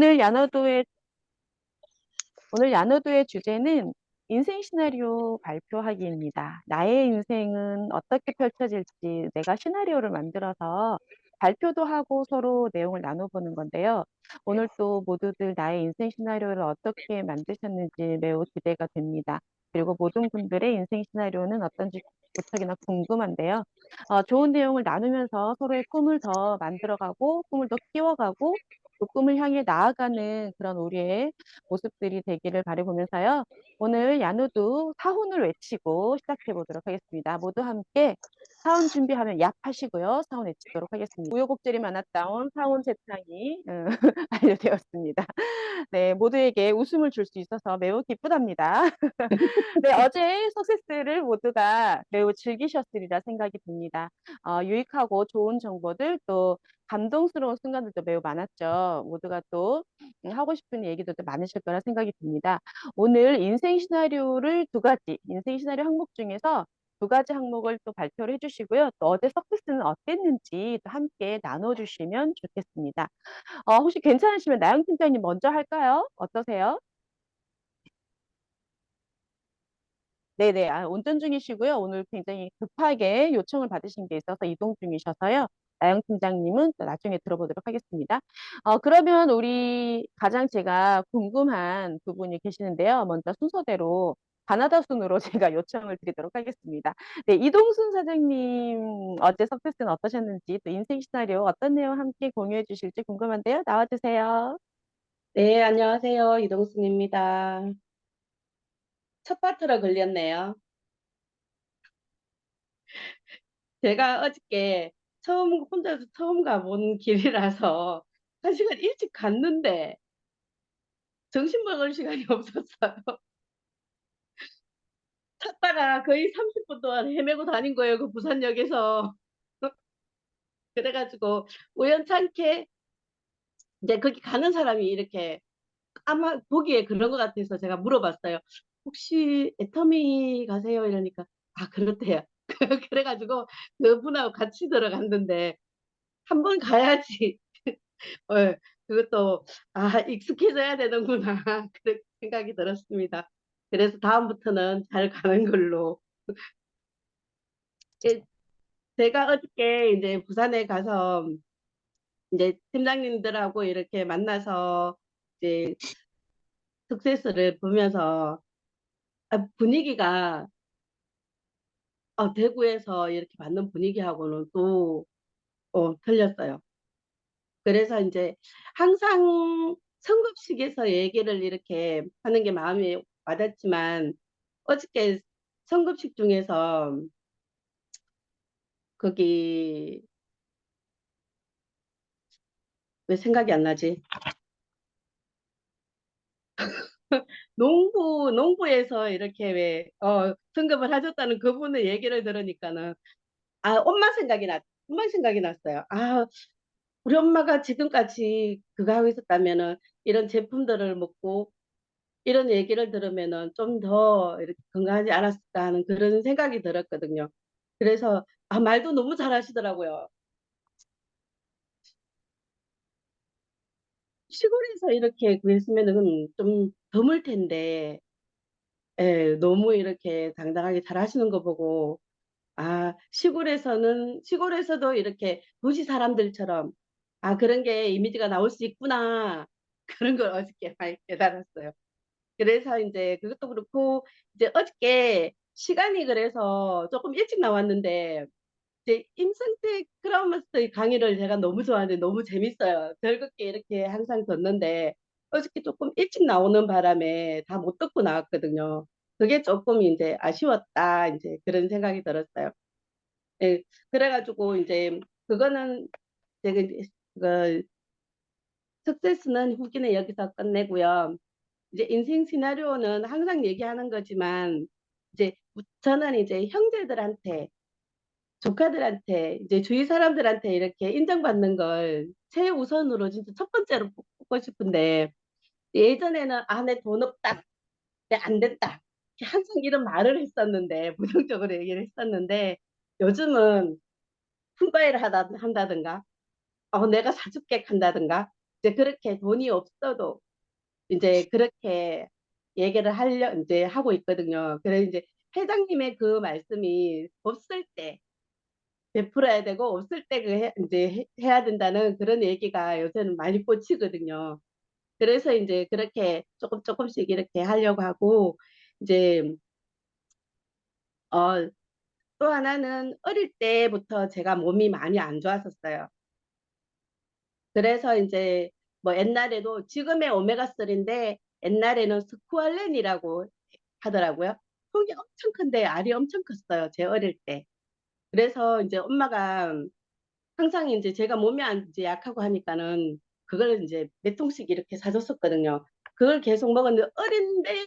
오늘 야너도의 오늘 야너도의 주제는 인생 시나리오 발표하기입니다. 나의 인생은 어떻게 펼쳐질지 내가 시나리오를 만들어서 발표도 하고 서로 내용을 나눠보는 건데요. 오늘 또 모두들 나의 인생 시나리오를 어떻게 만드셨는지 매우 기대가 됩니다. 그리고 모든 분들의 인생 시나리오는 어떤지 무척이나 궁금한데요. 좋은 내용을 나누면서 서로의 꿈을 더 만들어가고 꿈을 더 키워가고 그 꿈을 향해 나아가는 그런 우리의 모습들이 되기를 바라보면서요. 오늘 야누도 사훈을 외치고 시작해 보도록 하겠습니다. 모두 함께 사훈 준비하면 얍 하시고요. 사훈 외치도록 하겠습니다. 우여곡절이 많았던 사훈 재창이 완료되었습니다. 네, 모두에게 웃음을 줄 수 있어서 매우 기쁘답니다. 네, 어제의 석세스를 모두가 매우 즐기셨으리라 생각이 듭니다. 유익하고 좋은 정보들 또 감동스러운 순간들도 매우 많았죠. 모두가 또 하고 싶은 얘기들도 많으실 거라 생각이 듭니다. 오늘 인생 시나리오를 두 가지, 인생 시나리오 항목 중에서 두 가지 항목을 또 발표를 해주시고요. 또 어제 석세스는 어땠는지 또 함께 나눠주시면 좋겠습니다. 혹시 괜찮으시면 나영 팀장님 먼저 할까요? 어떠세요? 네네. 운전 중이시고요. 오늘 굉장히 급하게 요청을 받으신 게 있어서 이동 중이셔서요. 나영 팀장님은 또 나중에 들어보도록 하겠습니다. 그러면 우리 가장 제가 궁금한 부분이 계시는데요. 먼저 순서대로 가나다 순으로 제가 요청을 드리도록 하겠습니다. 네, 이동순 사장님 어제 석세스는 어떠셨는지 또 인생 시나리오 어떤 내용 함께 공유해 주실지 궁금한데요. 나와주세요. 네, 안녕하세요. 이동순입니다. 첫 파트로 걸렸네요. 제가 어저께 혼자서 처음 가본 길이라서 1시간 일찍 갔는데 점심 먹을 시간이 없었어요. 찾다가 거의 30분 동안 헤매고 다닌 거예요. 그 부산역에서. 그래가지고 우연찮게 이제 거기 가는 사람이 이렇게 아마 보기에 그런 것 같아서 제가 물어봤어요. 혹시 애터미 가세요? 이러니까 아, 그렇대요. 그래가지고 그분하고 같이 들어갔는데 한 번 가야지. 어, 그것도 익숙해져야 되는구나. 그런 생각이 들었습니다. 그래서 다음부터는 잘 가는 걸로. 예, 제가 어저께 이제 부산에 가서 이제 팀장님들하고 이렇게 만나서 이제 석세스를 보면서 분위기가 대구에서 이렇게 받는 분위기하고는 또 틀렸어요. 그래서 이제 항상 성급식에서 얘기를 이렇게 하는 게 마음이 와닿지만 어저께 성급식 중에서 거기 왜 생각이 안 나지? 농부에서 이렇게 왜 성급을 하셨다는 그분의 얘기를 들으니까는 엄마 생각이 났어요. 우리 엄마가 지금까지 그거 하고 있었다면은 이런 제품들을 먹고 이런 얘기를 들으면은 좀 더 이렇게 건강하지 않았을까 하는 그런 생각이 들었거든요. 그래서 말도 너무 잘하시더라고요. 시골에서 이렇게 구했으면은 좀 드물 텐데, 예, 너무 이렇게 당당하게 잘하시는 거 보고, 시골에서도 이렇게 도시 사람들처럼, 그런 게 이미지가 나올 수 있구나. 그런 걸 어저께 많이 깨달았어요. 그래서 이제 그것도 그렇고, 이제 어저께 시간이 그래서 조금 일찍 나왔는데, 이제 임성택 크라운마스터의 강의를 제가 너무 좋아하는데 너무 재밌어요. 즐겁게 이렇게 항상 듣는데 어저께 조금 일찍 나오는 바람에 다 못 듣고 나왔거든요. 그게 조금 이제 아쉬웠다 이제 그런 생각이 들었어요. 예, 그래가지고 이제 그거는 제가 이제 그 석세스는 후기는 여기서 끝내고요. 이제 인생 시나리오는 항상 얘기하는 거지만 이제 저는 이제 형제들한테 조카들한테 이제 주위 사람들한테 이렇게 인정받는 걸 최우선으로 진짜 첫 번째로 뽑고 싶은데 예전에는 내 돈 없다, 내 안 된다 항상 이런 말을 했었는데 부정적으로 얘기를 했었는데 요즘은 품바이를 한다든가 내가 사줄게 한다든가 이제 그렇게 돈이 없어도 이제 그렇게 얘기를 하려 이제 하고 있거든요. 그래서 이제 회장님의 그 말씀이 없을 때 베풀어야 되고 없을 때 이제 해야 된다는 그런 얘기가 요새는 많이 꽂히거든요. 그래서 이제 그렇게 조금씩 이렇게 하려고 하고 이제 어, 또 하나는 어릴 때부터 제가 몸이 많이 안 좋았었어요. 그래서 이제 뭐 옛날에도 지금의 오메가3인데 옛날에는 스쿠알렌이라고 하더라고요. 속이 엄청 큰데 알이 엄청 컸어요. 제 어릴 때. 그래서 이제 엄마가 항상 이제 제가 몸이 안 이제 약하고 하니까는 그걸 이제 몇 통씩 이렇게 사줬었거든요. 그걸 계속 먹었는데 어린데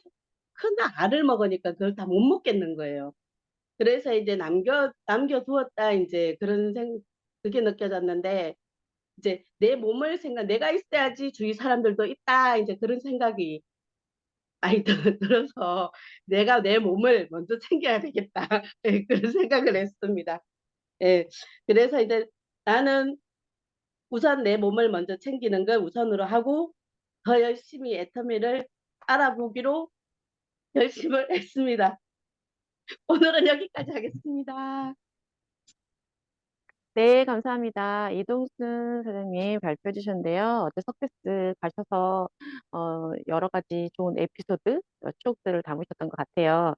큰 알을 먹으니까 그걸 다 못 먹겠는 거예요. 그래서 이제 남겨두었다 이제 그런 그게 느껴졌는데 이제 내 몸을 내가 있어야지 주위 사람들도 있다 이제 그런 생각이 많이 들어서 내가 내 몸을 먼저 챙겨야 되겠다 예, 그런 생각을 했습니다. 예, 그래서 이제 나는 우선 내 몸을 먼저 챙기는 걸 우선으로 하고 더 열심히 애터미를 알아보기로 결심을 했습니다. 오늘은 여기까지 하겠습니다. 네, 감사합니다. 이동순 사장님 발표해 주셨는데요. 어제 석세스 가셔서 여러 가지 좋은 에피소드, 추억들을 담으셨던 것 같아요.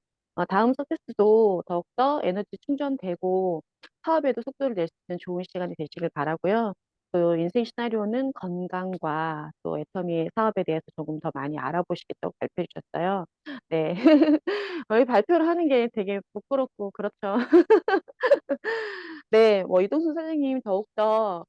다음 석세스도 더욱더 에너지 충전되고 사업에도 속도를 낼 수 있는 좋은 시간이 되시길 바라고요. 또 인생 시나리오는 건강과 또 애터미의 사업에 대해서 조금 더 많이 알아보시겠다고 발표해 주셨어요. 네. 저희 발표를 하는 게 되게 부끄럽고 그렇죠. 네, 뭐 이동순 선생님 더욱더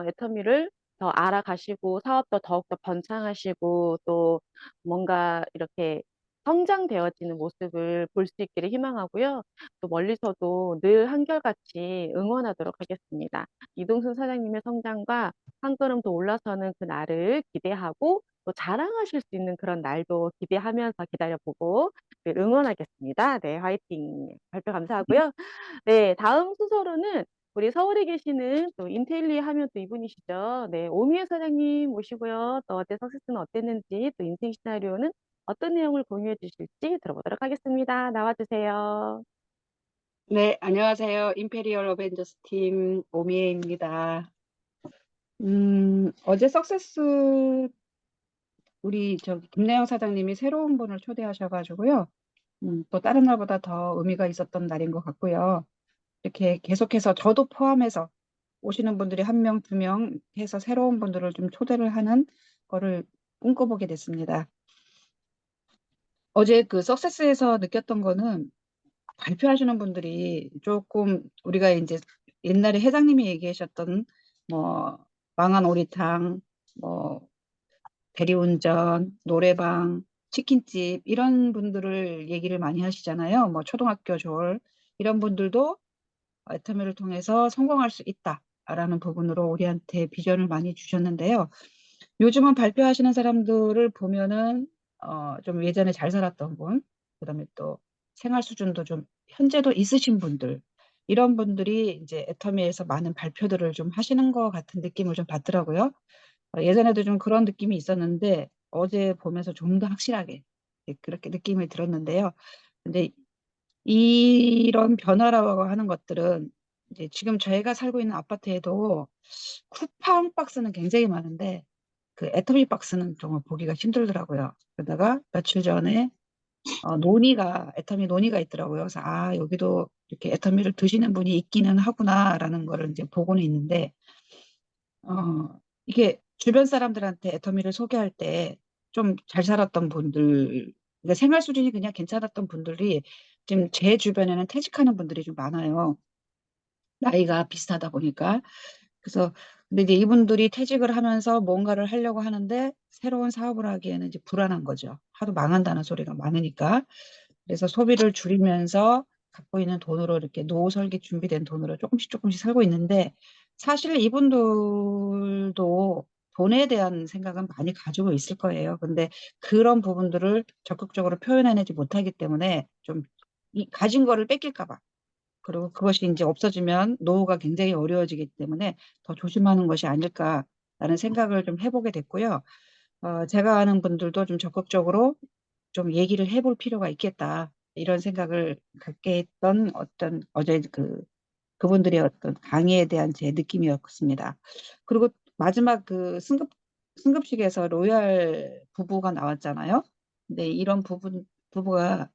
애터미를 더 알아가시고 사업도 더욱더 번창하시고 또 뭔가 이렇게 성장되어지는 모습을 볼 수 있기를 희망하고요. 또 멀리서도 늘 한결같이 응원하도록 하겠습니다. 이동순 사장님의 성장과 한 걸음 더 올라서는 그 날을 기대하고 또 자랑하실 수 있는 그런 날도 기대하면서 기다려보고 네, 응원하겠습니다. 네, 화이팅. 발표 감사하고요. 네, 다음 순서로는 우리 서울에 계시는 또 인텔리 하면 또 이분이시죠. 네, 오미애 사장님 모시고요. 또 어제 석세스는 어땠는지, 또 인생 시나리오는 어떤 내용을 공유해 주실지 들어보도록 하겠습니다. 나와주세요. 네, 안녕하세요. 임페리얼 어벤져스 팀 오미애입니다. 어제 석세스 우리 김래영 사장님이 새로운 분을 초대하셔가지고요. 또 다른 날보다 더 의미가 있었던 날인 것 같고요. 이렇게 계속해서 저도 포함해서 오시는 분들이 한 명, 두 명 해서 새로운 분들을 좀 초대를 하는 거를 꿈꿔보게 됐습니다. 어제 그 석세스에서 느꼈던 거는 발표하시는 분들이 조금 우리가 이제 옛날에 회장님이 얘기하셨던 뭐 망한 오리탕, 뭐 대리운전, 노래방, 치킨집 이런 분들을 얘기를 많이 하시잖아요. 뭐 초등학교 졸 이런 분들도 애터미를 통해서 성공할 수 있다라는 부분으로 우리한테 비전을 많이 주셨는데요. 요즘은 발표하시는 사람들을 보면은 좀 예전에 잘 살았던 분, 그다음에 또 생활 수준도 좀 현재도 있으신 분들 이런 분들이 이제 애터미에서 많은 발표들을 좀 하시는 것 같은 느낌을 좀 받더라고요. 예전에도 좀 그런 느낌이 있었는데 어제 보면서 좀 더 확실하게 그렇게 느낌이 들었는데요. 근데 이런 변화라고 하는 것들은 이제 지금 저희가 살고 있는 아파트에도 쿠팡 박스는 굉장히 많은데 그 애터미 박스는 정말 보기가 힘들더라고요. 그러다가 며칠 전에 애터미 논의가 있더라고요. 그래서 아, 여기도 이렇게 애터미를 드시는 분이 있기는 하구나라는 거를 이제 보고는 있는데 이게 주변 사람들한테 애터미를 소개할 때 좀 잘 살았던 분들, 그러니까 생활 수준이 그냥 괜찮았던 분들이 지금 제 주변에는 퇴직하는 분들이 좀 많아요. 나이가 비슷하다 보니까. 그래서 근데 이제 이분들이 퇴직을 하면서 뭔가를 하려고 하는데 새로운 사업을 하기에는 이제 불안한 거죠. 하도 망한다는 소리가 많으니까. 그래서 소비를 줄이면서 갖고 있는 돈으로 이렇게 노후 설계 준비된 돈으로 조금씩 살고 있는데 사실 이분들도 돈에 대한 생각은 많이 가지고 있을 거예요. 근데 그런 부분들을 적극적으로 표현해내지 못하기 때문에 좀 이 가진 거를 뺏길까 봐. 그리고 그것이 이제 없어지면 노후가 굉장히 어려워지기 때문에 더 조심하는 것이 아닐까 라는 생각을 좀 해보게 됐고요. 제가 아는 분들도 좀 적극적으로 좀 얘기를 해볼 필요가 있겠다. 이런 생각을 갖게 했던 어떤 어제 그분들의 어떤 강의에 대한 제 느낌이었습니다. 그리고 마지막 승급식에서 로얄 부부가 나왔잖아요. 근데 이런 부부가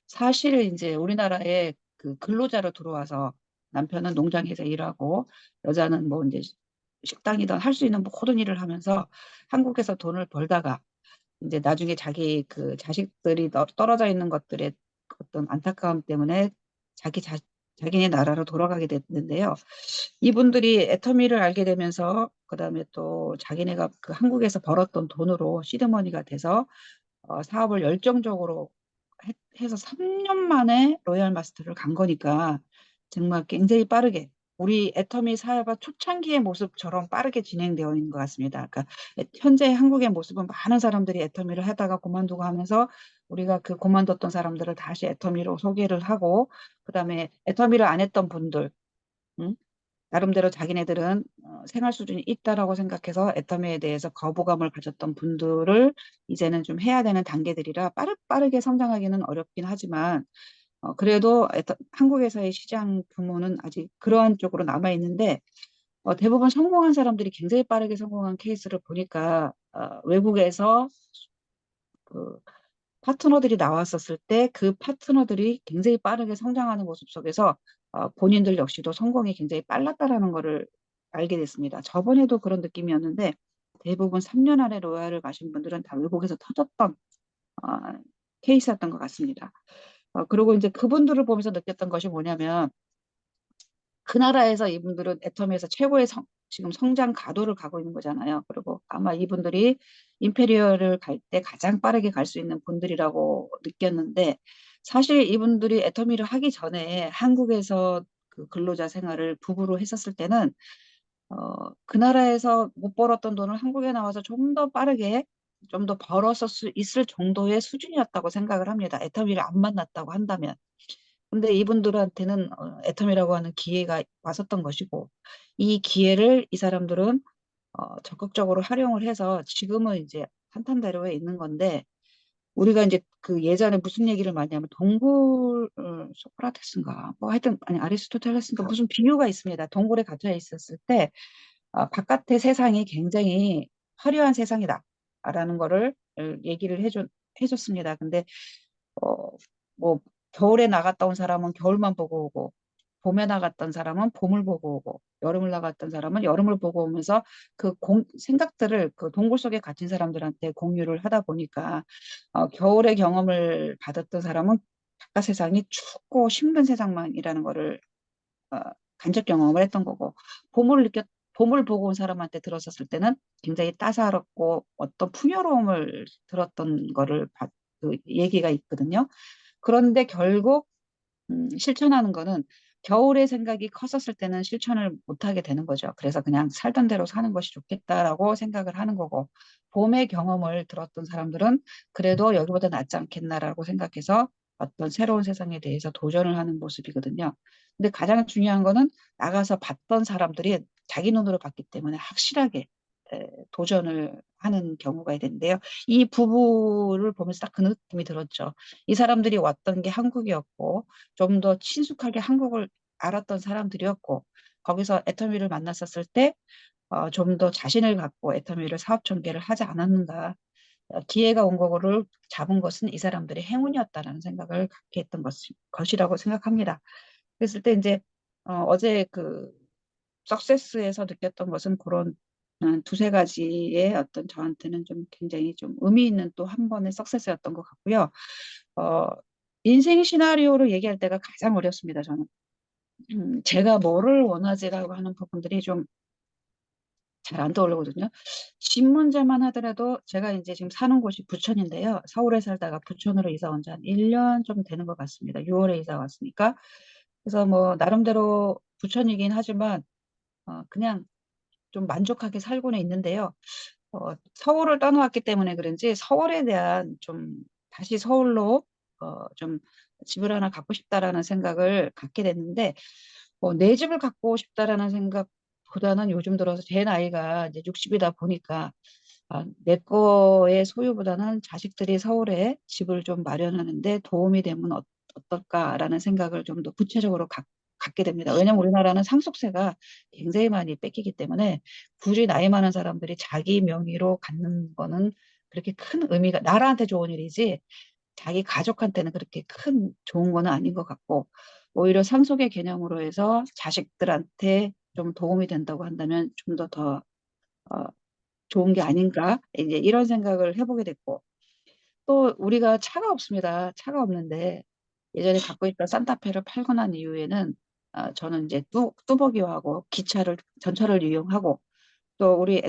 사실 이제 우리나라에 그 근로자로 들어와서 남편은 농장에서 일하고 여자는 뭐 이제 식당이든 할 수 있는 모든 일을 하면서 한국에서 돈을 벌다가 이제 나중에 자기 그 자식들이 떨어져 있는 것들의 어떤 안타까움 때문에 자기네 나라로 돌아가게 됐는데요. 이분들이 애터미를 알게 되면서 그다음에 또 자기네가 그 한국에서 벌었던 돈으로 시드머니가 돼서 사업을 열정적으로 해서 3년 만에 로얄 마스터를 간 거니까 정말 굉장히 빠르게 우리 애터미 사회가 초창기의 모습처럼 빠르게 진행되어 있는 것 같습니다. 그러니까 현재 한국의 모습은 많은 사람들이 애터미를 하다가 그만두고 하면서 우리가 그 그만뒀던 사람들을 다시 애터미로 소개를 하고 그다음에 애터미를 안 했던 분들 응? 나름대로 자기네들은 생활 수준이 있다라고 생각해서 애터미에 대해서 거부감을 가졌던 분들을 이제는 좀 해야 되는 단계들이라 빠르게 성장하기는 어렵긴 하지만 그래도 한국에서의 시장 규모는 아직 그러한 쪽으로 남아 있는데 대부분 성공한 사람들이 굉장히 빠르게 성공한 케이스를 보니까 외국에서 그 파트너들이 나왔었을 때 그 파트너들이 굉장히 빠르게 성장하는 모습 속에서 본인들 역시도 성공이 굉장히 빨랐다라는 거를 알게 됐습니다. 저번에도 그런 느낌이었는데 대부분 3년 안에 로얄을 가신 분들은 다 외국에서 터졌던 어, 케이스였던 것 같습니다. 그리고 이제 그분들을 보면서 느꼈던 것이 뭐냐면 그 나라에서 이분들은 애터미에서 최고의 지금 성장 가도를 가고 있는 거잖아요. 그리고 아마 이분들이 임페리얼을 갈 때 가장 빠르게 갈 수 있는 분들이라고 느꼈는데 사실 이분들이 애터미를 하기 전에 한국에서 그 근로자 생활을 부부로 했었을 때는 그 나라에서 못 벌었던 돈을 한국에 나와서 좀 더 빠르게 좀 더 벌었을 수 있을 정도의 수준이었다고 생각을 합니다. 애터미를 안 만났다고 한다면. 근데 이분들한테는 애텀이라고 하는 기회가 왔었던 것이고 이 기회를 이 사람들은 적극적으로 활용을 해서 지금은 이제 탄탄대로에 있는 건데 우리가 이제 그 예전에 무슨 얘기를 많이 하면 소크라테스인가 뭐 하여튼 아니 아리스토텔레스인가 무슨 비유가 있습니다. 동굴에 갇혀 있었을 때 바깥의 세상이 굉장히 화려한 세상이다라는 거를 얘기를 해줬습니다. 근데 어, 뭐 겨울에 나갔다 온 사람은 겨울만 보고 오고 봄에 나갔던 사람은 봄을 보고 오고 여름을 나갔던 사람은 여름을 보고 오면서 생각들을 그 동굴 속에 갇힌 사람들한테 공유를 하다 보니까 겨울의 경험을 받았던 사람은 바깥 세상이 춥고 힘든 세상만이라는 거를 어, 간접 경험을 했던 거고 봄을 느꼈 봄을 보고 온 사람한테 들었었을 때는 굉장히 따사롭고 어떤 풍요로움을 들었던 거를 그 얘기가 있거든요. 그런데 결국 실천하는 거는 겨울의 생각이 컸었을 때는 실천을 못하게 되는 거죠. 그래서 그냥 살던 대로 사는 것이 좋겠다라고 생각을 하는 거고, 봄의 경험을 들었던 사람들은 그래도 여기보다 낫지 않겠나라고 생각해서 어떤 새로운 세상에 대해서 도전을 하는 모습이거든요. 근데 가장 중요한 거는 나가서 봤던 사람들이 자기 눈으로 봤기 때문에 확실하게 도전을 하는 경우가 되는데요. 이 부부를 보면서 딱 그 느낌이 들었죠. 이 사람들이 왔던 게 한국이었고, 좀 더 친숙하게 한국을 알았던 사람들이었고 거기서 애터미를 만났었을 때 좀 더 자신을 갖고 애터미를 사업 전개를 하지 않았는가 기회가 온 거를 잡은 것은 이 사람들의 행운이었다라는 생각을 갖게 했던 것이라고 생각합니다. 그랬을 때 이제 어제 그 석세스에서 느꼈던 것은 그런 두세 가지의 어떤 저한테는 좀 굉장히 좀 의미 있는 또 한 번의 석세스였던 것 같고요. 어, 인생 시나리오를 얘기할 때가 가장 어렵습니다, 저는. 제가 뭐를 원하지라고 하는 부분들이 좀 잘 안 떠오르거든요. 집 문제만 하더라도 제가 이제 지금 사는 곳이 부천인데요. 서울에 살다가 부천으로 이사 온 지 한 1년 좀 되는 것 같습니다. 6월에 이사 왔으니까. 그래서 뭐 나름대로 부천이긴 하지만 그냥 좀 만족하게 살고는 있는데요. 서울을 떠나왔기 때문에 그런지 서울에 대한 좀 다시 서울로 좀 집을 하나 갖고 싶다라는 생각을 갖게 됐는데 내 집을 갖고 싶다라는 생각 보다는 요즘 들어서 제 나이가 이제 60이다 보니까 내 거의 소유보다는 자식들이 서울에 집을 좀 마련하는데 도움이 되면 어떨까라는 생각을 좀 더 구체적으로 갖게 됩니다. 왜냐면 우리나라는 상속세가 굉장히 많이 뺏기기 때문에 굳이 나이 많은 사람들이 자기 명의로 갖는 거는 그렇게 큰 의미가, 나라한테 좋은 일이지 자기 가족한테는 그렇게 큰 좋은 거는 아닌 것 같고, 오히려 상속의 개념으로 해서 자식들한테 좀 도움이 된다고 한다면 좀 더 좋은 게 아닌가, 이제 이런 생각을 해보게 됐고, 또 우리가 차가 없습니다. 차가 없는데 예전에 갖고 있던 산타페를 팔고 난 이후에는 저는 이제 뚜벅이하고 기차를, 전철을 이용하고, 또 우리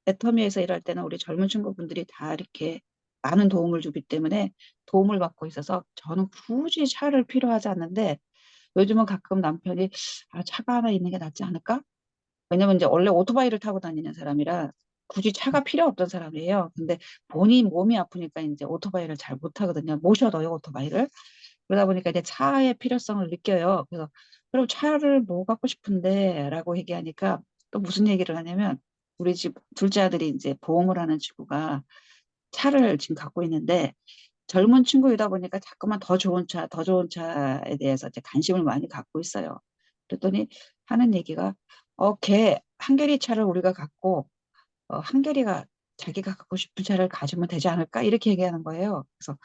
애터미에서 일할 때는 우리 젊은 친구분들이 다 이렇게 많은 도움을 주기 때문에 도움을 받고 있어서 저는 굳이 차를 필요하지 않는데, 요즘은 가끔 남편이 차가 하나 있는 게 낫지 않을까? 왜냐면 이제 원래 오토바이를 타고 다니는 사람이라 굳이 차가 필요 없던 사람이에요. 근데 본인 몸이 아프니까 이제 오토바이를 잘 못 타거든요. 모셔둬요, 오토바이를. 그러다 보니까 이제 차의 필요성을 느껴요. 그래서 그럼 차를 뭐 갖고 싶은데 라고 얘기하니까 또 무슨 얘기를 하냐면, 우리 집 둘째 아들이 이제 보험을 하는 친구가 차를 지금 갖고 있는데 젊은 친구이다 보니까 자꾸만 더 좋은 차, 더 좋은 차에 대해서 이제 관심을 많이 갖고 있어요. 그랬더니 하는 얘기가 걔 한겨리 차를 우리가 갖고 한겨리가 자기가 갖고 싶은 차를 가지면 되지 않을까? 이렇게 얘기하는 거예요. 그래서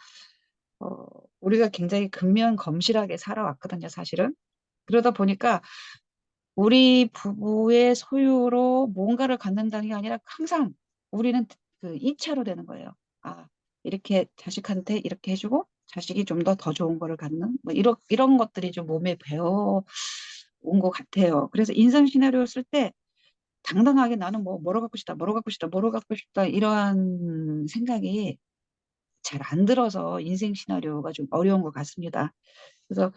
어, 우리가 굉장히 근면검실하게 살아왔거든요, 사실은. 그러다 보니까 우리 부부의 소유로 뭔가를 갖는다는 게 아니라 항상 우리는 그 2차로 되는 거예요. 이렇게 자식한테 이렇게 해주고 자식이 좀 더 좋은 거를 갖는 뭐 이런 것들이 좀 몸에 배어 온 것 같아요. 그래서 인생 시나리오 쓸 때 당당하게 나는 뭐로 갖고 싶다, 뭐로 갖고 싶다, 뭐로 갖고 싶다 이러한 생각이 잘 안 들어서 인생 시나리오가 좀 어려운 것 같습니다. 그래서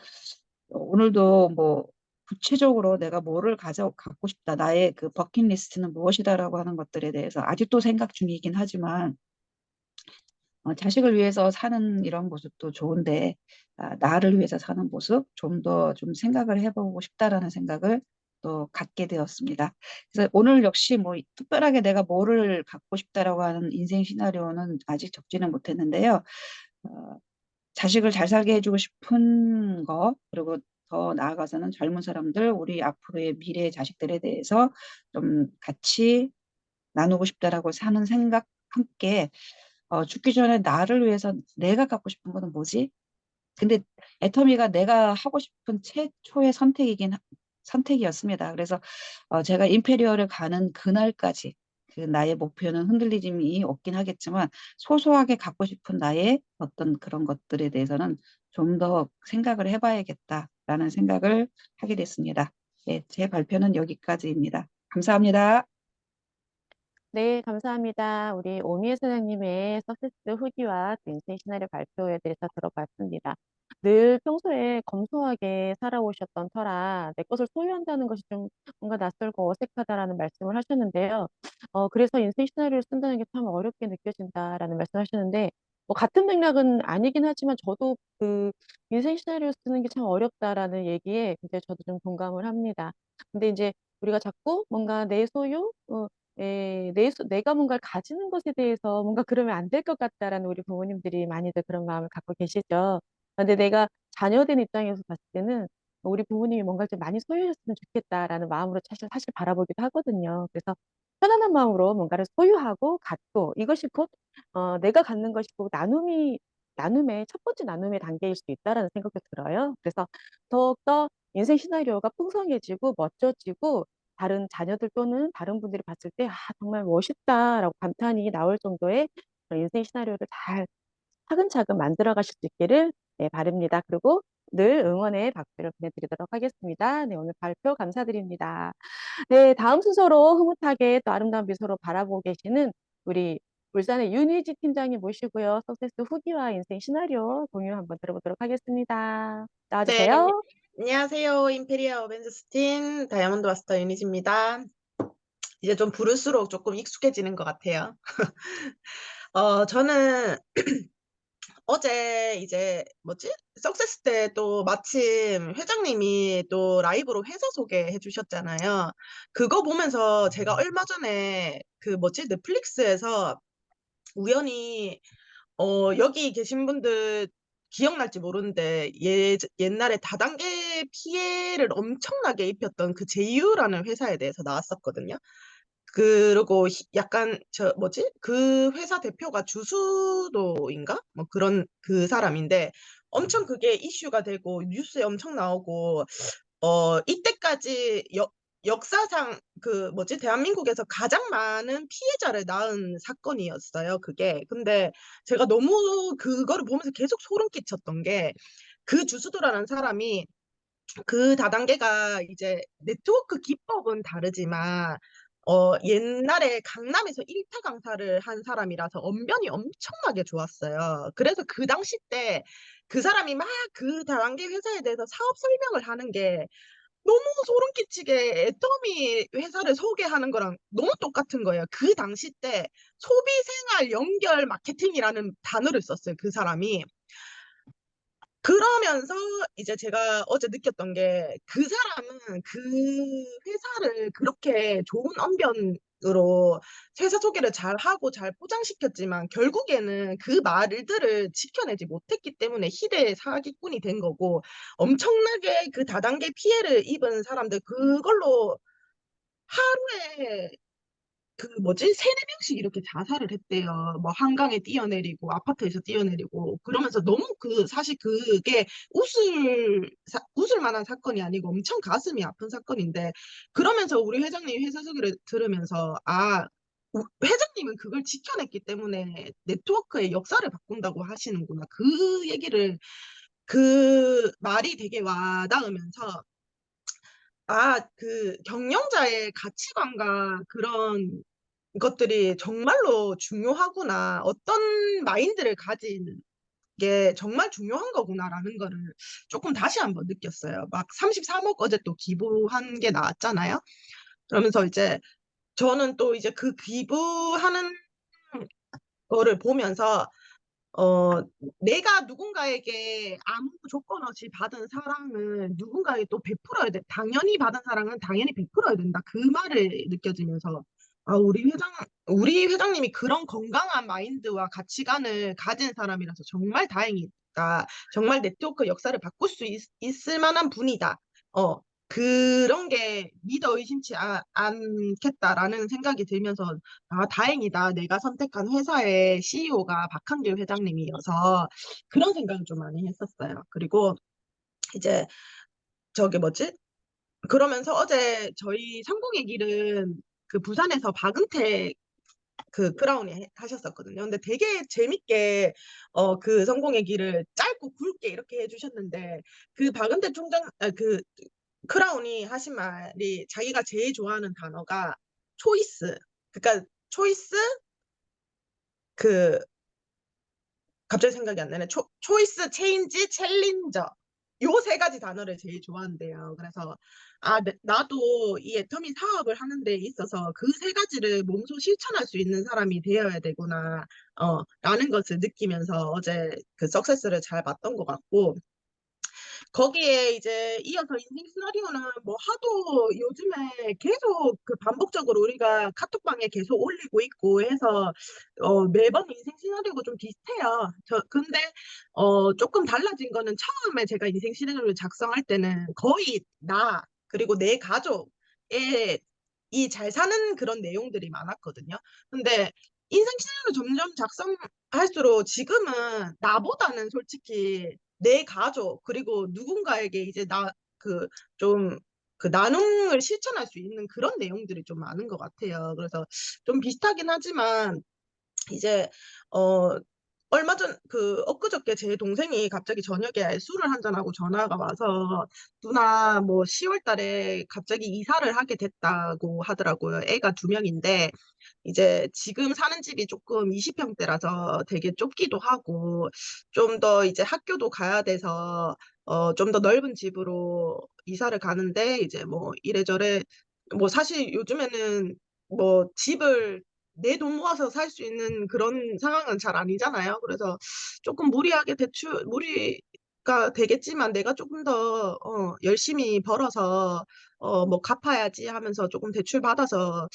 오늘도 뭐 구체적으로 내가 뭐를 갖고 싶다, 나의 그 버킷리스트는 무엇이다라고 하는 것들에 대해서 아직도 생각 중이긴 하지만 자식을 위해서 사는 이런 모습도 좋은데 나를 위해서 사는 모습 좀 더 좀 생각을 해보고 싶다라는 생각을 또 갖게 되었습니다. 그래서 오늘 역시 뭐 특별하게 내가 뭐를 갖고 싶다라고 하는 인생 시나리오는 아직 적지는 못했는데요. 어, 자식을 잘 살게 해주고 싶은 거, 그리고 더 나아가서는 젊은 사람들, 우리 앞으로의 미래의 자식들에 대해서 좀 같이 나누고 싶다라고 사는 생각 함께 죽기 전에 나를 위해서 내가 갖고 싶은 거는 뭐지? 근데 애터미가 내가 하고 싶은 최초의 선택이었습니다. 그래서 제가 임페리얼을 가는 그날까지 그 나의 목표는 흔들리짐이 없긴 하겠지만 소소하게 갖고 싶은 나의 어떤 그런 것들에 대해서는 좀 더 생각을 해봐야겠다라는 생각을 하게 됐습니다. 네, 제 발표는 여기까지입니다. 감사합니다. 네, 감사합니다. 우리 오미애 사장님의 석세스 후기와 또 인생 시나리오 발표에 대해서 들어봤습니다. 늘 평소에 검소하게 살아오셨던 터라 내 것을 소유한다는 것이 좀 뭔가 낯설고 어색하다라는 말씀을 하셨는데요. 그래서 인생 시나리오를 쓴다는 게 참 어렵게 느껴진다라는 말씀을 하셨는데, 뭐 같은 맥락은 아니긴 하지만 저도 그 인생 시나리오 쓰는 게 참 어렵다라는 얘기에 이제 저도 좀 공감을 합니다. 근데 이제 우리가 자꾸 뭔가 내 소유, 내가 뭔가를 가지는 것에 대해서 뭔가 그러면 안 될 것 같다라는 우리 부모님들이 많이들 그런 마음을 갖고 계시죠. 근데 내가 자녀된 입장에서 봤을 때는 우리 부모님이 뭔가를 좀 많이 소유했으면 좋겠다라는 마음으로 사실 바라보기도 하거든요. 그래서 편안한 마음으로 뭔가를 소유하고 갖고 이것이 곧 내가 갖는 것이 곧 나눔의 첫 번째 나눔의 단계일 수 있다라는 생각도 들어요. 그래서 더욱더 인생 시나리오가 풍성해지고 멋져지고 다른 자녀들 또는 다른 분들이 봤을 때 정말 멋있다라고 감탄이 나올 정도의 그런 인생 시나리오를 잘 차근차근 만들어 가실 수 있기를 바랍니다. 그리고 늘 응원의 박수를 보내드리도록 하겠습니다. 네, 오늘 발표 감사드립니다. 네, 다음 순서로 흐뭇하게 또 아름다운 미소로 바라보고 계시는 우리 울산의 윤희지 팀장님 모시고요. 석세스 후기와 인생 시나리오 공유 한번 들어보도록 하겠습니다. 네, 나와주세요. 안녕하세요. 임페리아 어벤져스 팀 다이아몬드 마스터 유니지입니다. 이제 좀 부를수록 조금 익숙해지는 것 같아요. 저는 어제 이제 뭐지? 석세스 때 또 마침 회장님이 또 라이브로 회사 소개해 주셨잖아요. 그거 보면서 제가 얼마 전에 그 뭐지? 넷플릭스에서 우연히 여기 계신 분들 기억날지 모르는데 옛날에 다단계 피해를 엄청나게 입혔던 그 제이유라는 회사에 대해서 나왔었거든요. 그리고 약간 저 뭐지? 그 회사 대표가 주수도인가? 뭐 그런 그 사람인데 엄청 그게 이슈가 되고 뉴스에 엄청 나오고 이때까지 역사상 그 뭐지? 대한민국에서 가장 많은 피해자를 낳은 사건이었어요, 그게. 근데 제가 너무 그거를 보면서 계속 소름 끼쳤던 게 그 주수도라는 사람이 그 다단계가 이제 네트워크 기법은 다르지만 옛날에 강남에서 1타 강사를 한 사람이라서 언변이 엄청나게 좋았어요. 그래서 그 당시 때 그 사람이 막 그 다단계 회사에 대해서 사업 설명을 하는 게 너무 소름 끼치게 애터미 회사를 소개하는 거랑 너무 똑같은 거예요. 그 당시 때 소비생활 연결 마케팅이라는 단어를 썼어요, 그 사람이. 그러면서 이제 제가 어제 느꼈던 게 그 사람은 그 회사를 그렇게 좋은 언변으로 회사 소개를 잘하고 잘 포장시켰지만 결국에는 그 말들을 지켜내지 못했기 때문에 희대의 사기꾼이 된 거고 엄청나게 그 다단계 피해를 입은 사람들 그걸로 하루에 그 뭐지? 3-4명씩 이렇게 자살을 했대요. 뭐 한강에 뛰어내리고 아파트에서 뛰어내리고 그러면서 너무 그 사실 그게 웃을 만한 사건이 아니고 엄청 가슴이 아픈 사건인데 그러면서 우리 회장님 회사 소개를 들으면서 회장님은 그걸 지켜냈기 때문에 네트워크의 역사를 바꾼다고 하시는구나. 그 얘기를 그 말이 되게 와닿으면서 그 경영자의 가치관과 그런 것들이 정말로 중요하구나. 어떤 마인드를 가진 게 정말 중요한 거구나라는 거를 조금 다시 한번 느꼈어요. 막 33억 어제 또 기부한 게 나왔잖아요. 그러면서 이제 저는 또 이제 그 기부하는 거를 보면서 어, 내가 누군가에게 아무 조건 없이 받은 사랑은 누군가에게 또 베풀어야 돼. 당연히 받은 사랑은 당연히 베풀어야 된다. 그 말을 느껴지면서, 우리 회장님이 그런 건강한 마인드와 가치관을 가진 사람이라서 정말 다행이다. 정말 네트워크 역사를 바꿀 수 있을 만한 분이다. 그런 게 믿어 의심치 않겠다라는 생각이 들면서 다행이다. 내가 선택한 회사의 CEO가 박한길 회장님이어서 그런 생각을 좀 많이 했었어요. 그리고 이제 저기 뭐지? 그러면서 어제 저희 성공의 길은 그 부산에서 박은택 그 크라운이 하셨었거든요. 근데 되게 재밌게 그 성공의 길을 짧고 굵게 이렇게 해주셨는데 그 박은택 총장 그 크라운이 하신 말이 자기가 제일 좋아하는 단어가 초이스. 그러니까 초이스 그 갑자기 생각이 안 나네. 초이스, 체인지, 챌린저. 요 세 가지 단어를 제일 좋아한대요. 그래서 나도 이 애터미 사업을 하는 데 있어서 그 세 가지를 몸소 실천할 수 있는 사람이 되어야 되구나. 라는 것을 느끼면서 어제 그 석세스를 잘 봤던 것 같고 거기에 이제 이어서 인생 시나리오는 뭐 하도 요즘에 계속 그 반복적으로 우리가 카톡방에 계속 올리고 있고 해서 매번 인생 시나리오가 좀 비슷해요. 근데 조금 달라진 거는 처음에 제가 인생 시나리오를 작성할 때는 거의 나 그리고 내 가족의 이 잘 사는 그런 내용들이 많았거든요. 근데 인생 시나리오 점점 작성할수록 지금은 나보다는 솔직히 내 가족 그리고 누군가에게 이제 그 나눔을 실천할 수 있는 그런 내용들이 좀 많은 것 같아요. 그래서 좀 비슷하긴 하지만 이제 어 얼마 전 엊그저께 제 동생이 갑자기 저녁에 술을 한잔하고 전화가 와서 누나 뭐 10월 달에 갑자기 이사를 하게 됐다고 하더라고요. 애가 2명인데 이제 지금 사는 집이 조금 20평대라서 되게 좁기도 하고 좀 더 이제 학교도 가야 돼서 좀 더 넓은 집으로 이사를 가는데 이제 뭐 이래저래 뭐 사실 요즘에는 뭐 집을 내 돈 모아서 살 수 있는 그런 상황은 잘 아니잖아요. 그래서 조금 무리하게 무리가 되겠지만 내가 조금 더 열심히 벌어서 뭐 갚아야지 하면서 조금 대출 받아서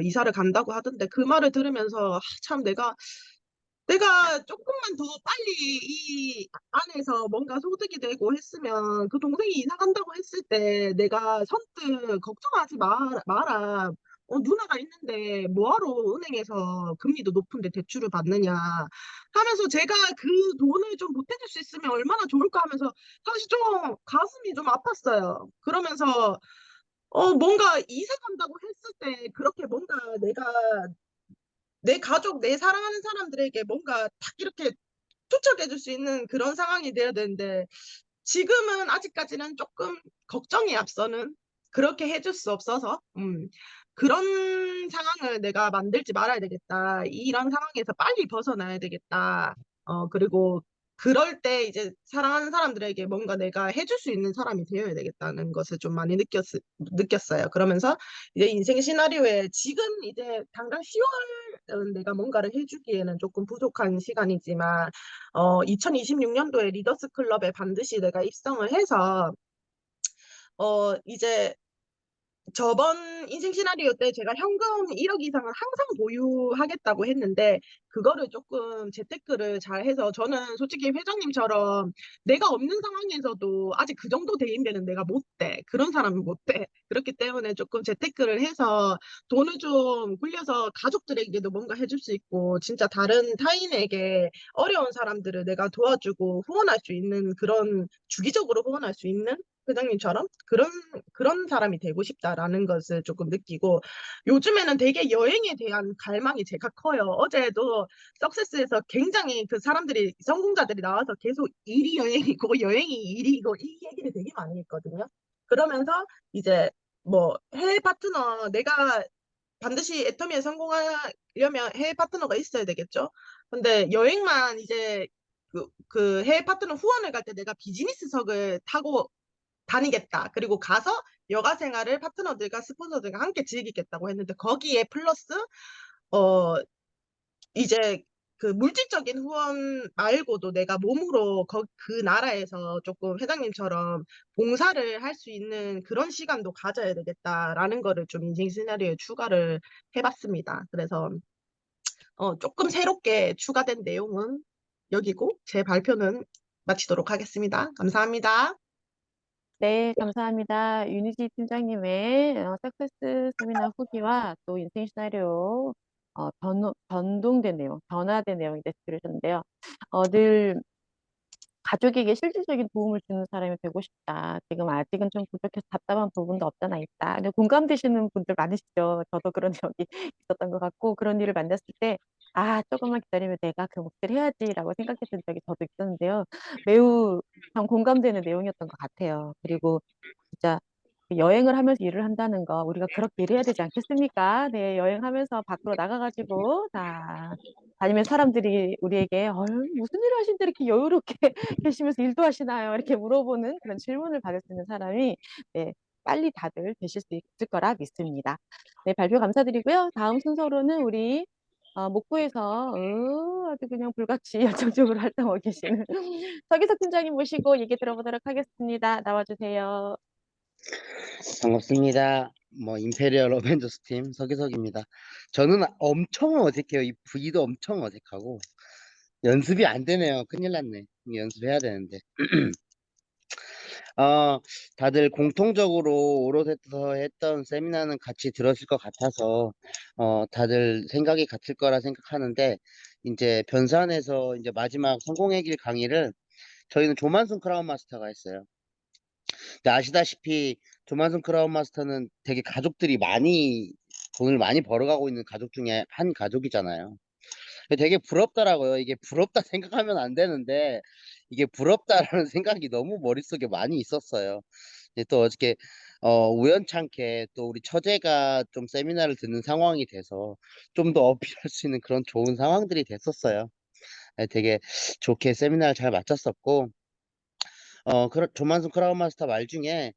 이사를 간다고 하던데, 그 말을 들으면서 참 내가 조금만 더 빨리 이 안에서 뭔가 소득이 되고 했으면, 그 동생이 이사 간다고 했을 때 내가 선뜻 걱정하지 마라. 누나가 있는데 뭐하러 은행에서 금리도 높은데 대출을 받느냐 하면서, 제가 그 돈을 좀 보태줄 수 있으면 얼마나 좋을까 하면서 사실 좀 가슴이 좀 아팠어요. 그러면서 뭔가 이사 간다고 했을 때 그렇게 뭔가 내가 내 가족, 내 사랑하는 사람들에게 뭔가 딱 이렇게 투척해 줄 수 있는 그런 상황이 돼야 되는데, 지금은 아직까지는 조금 걱정이 앞서는, 그렇게 해줄 수 없어서 그런 상황을 내가 만들지 말아야 되겠다. 이런 상황에서 빨리 벗어나야 되겠다. 그리고 그럴 때 이제 사랑하는 사람들에게 뭔가 내가 해줄 수 있는 사람이 되어야 되겠다는 것을 좀 많이 느꼈어요. 그러면서 이제 인생 시나리오에 지금 이제 당장 10월은 내가 뭔가를 해주기에는 조금 부족한 시간이지만, 2026년도에 리더스 클럽에 반드시 내가 입성을 해서 이제 저번 인생 시나리오 때 제가 현금 1억 이상을 항상 보유하겠다고 했는데, 그거를 조금 재테크를 잘 해서, 저는 솔직히 회장님처럼 내가 없는 상황에서도 아직 그 정도 대인배는 내가 못 돼. 그런 사람은 못 돼. 그렇기 때문에 조금 재테크를 해서 돈을 좀 굴려서 가족들에게도 뭔가 해줄 수 있고, 진짜 다른 타인에게 어려운 사람들을 내가 도와주고 후원할 수 있는, 그런 주기적으로 후원할 수 있는 회장님처럼 그런 사람이 되고 싶다라는 것을 조금 느끼고, 요즘에는 되게 여행에 대한 갈망이 제가 커요. 어제도 석세스에서 굉장히 그 사람들이, 성공자들이 나와서 계속 일이 여행이고 여행이 일이고 이 얘기를 되게 많이 했거든요. 그러면서 이제 뭐 해외 파트너, 내가 반드시 애터미에 성공하려면 해외 파트너가 있어야 되겠죠. 근데 여행만 이제 그 해외 파트너 후원을 갈 때 내가 비즈니스석을 타고 다니겠다. 그리고 가서 여가 생활을 파트너들과 스폰서들과 함께 즐기겠다고 했는데, 거기에 플러스 어 이제 그 물질적인 후원 말고도 내가 몸으로 그 나라에서 조금 회장님처럼 봉사를 할 수 있는 그런 시간도 가져야 되겠다라는 거를 좀 인생 시나리오에 추가를 해봤습니다. 그래서 조금 새롭게 추가된 내용은 여기고, 제 발표는 마치도록 하겠습니다. 감사합니다. 네, 감사합니다. 유니지 팀장님의 석세스 세미나 후기와 또 인생 시나리오 변동된 내용, 변화된 내용에 대해서 들으셨는데요. 늘 가족에게 실질적인 도움을 주는 사람이 되고 싶다. 지금 아직은 좀 부족해서 답답한 부분도 없잖아 있다. 근데 공감되시는 분들 많으시죠. 저도 그런 적이 있었던 것 같고, 그런 일을 만났을 때, 조금만 기다리면 내가 그 몫을 해야지라고 생각했던 적이 저도 있었는데요. 매우 참 공감되는 내용이었던 것 같아요. 그리고 진짜 여행을 하면서 일을 한다는 거, 우리가 그렇게 일해야 되지 않겠습니까? 네, 여행하면서 밖으로 나가가지고 다니면 사람들이 우리에게 무슨 일을 하시는데 이렇게 여유롭게 계시면서 일도 하시나요? 이렇게 물어보는 그런 질문을 받을 수 있는 사람이, 네, 빨리 다들 되실 수 있을 거라 믿습니다. 네, 발표 감사드리고요. 다음 순서로는 우리 목포에서 아주 그냥 불같이 열정적으로 활동하고 계시는 서기석 팀장님 모시고 얘기 들어보도록 하겠습니다. 나와주세요. 반갑습니다. 임페리얼 어벤져스 팀 서기석입니다. 저는 엄청 어색해요. 이 V도 엄청 어색하고 연습이 안 되네요. 큰일 났네. 연습해야 되는데. 어, 다들 공통적으로 오롯해서 했던 세미나는 같이 들었을 것 같아서 다들 생각이 같을 거라 생각하는데, 이제 변산에서 이제 마지막 성공의 길 강의를 저희는 조만순 크라운 마스터가 했어요. 근데 아시다시피 조만순 크라운 마스터는 되게 가족들이 돈을 많이 벌어가고 있는 가족 중에 한 가족이잖아요. 되게 부럽더라고요. 이게 부럽다 생각하면 안 되는데, 이게 부럽다라는 생각이 너무 머릿속에 많이 있었어요. 이제 또 어저께 우연찮게 또 우리 처제가 좀 세미나를 듣는 상황이 돼서 좀 더 어필할 수 있는 그런 좋은 상황들이 됐었어요. 되게 좋게 세미나를 잘 마쳤었고, 조만순 크라운 마스터 말 중에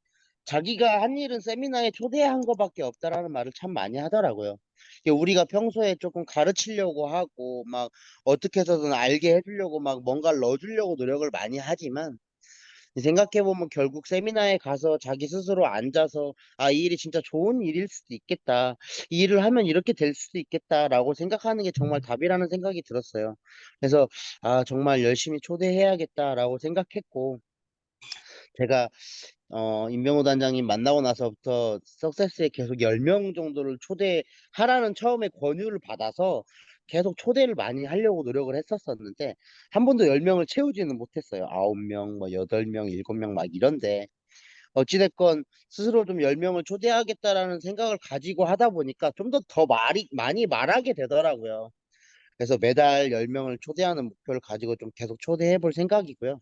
자기가 한 일은 세미나에 초대한 거밖에 없다라는 말을 참 많이 하더라고요. 이게 우리가 평소에 조금 가르치려고 하고 막 어떻게 해서든 알게 해주려고 막 뭔가를 넣어주려고 노력을 많이 하지만 생각해보면 결국 세미나에 가서 자기 스스로 앉아서 아, 이 일이 진짜 좋은 일일 수도 있겠다. 이 일을 하면 이렇게 될 수도 있겠다라고 생각하는 게 정말 답이라는 생각이 들었어요. 그래서 아, 정말 열심히 초대해야겠다라고 생각했고 제가 임병호 단장님 만나고 나서부터 석세스에 계속 10명 정도를 초대하라는 처음에 권유를 받아서 계속 초대를 많이 하려고 노력을 했었었는데 한 번도 10명을 채우지는 못했어요. 9명, 뭐 8명, 7명 막 이런데 어찌됐건 스스로 좀 10명을 초대하겠다라는 생각을 가지고 하다 보니까 좀 더 많이 말하게 되더라고요. 그래서 매달 10명을 초대하는 목표를 가지고 좀 계속 초대해 볼 생각이고요.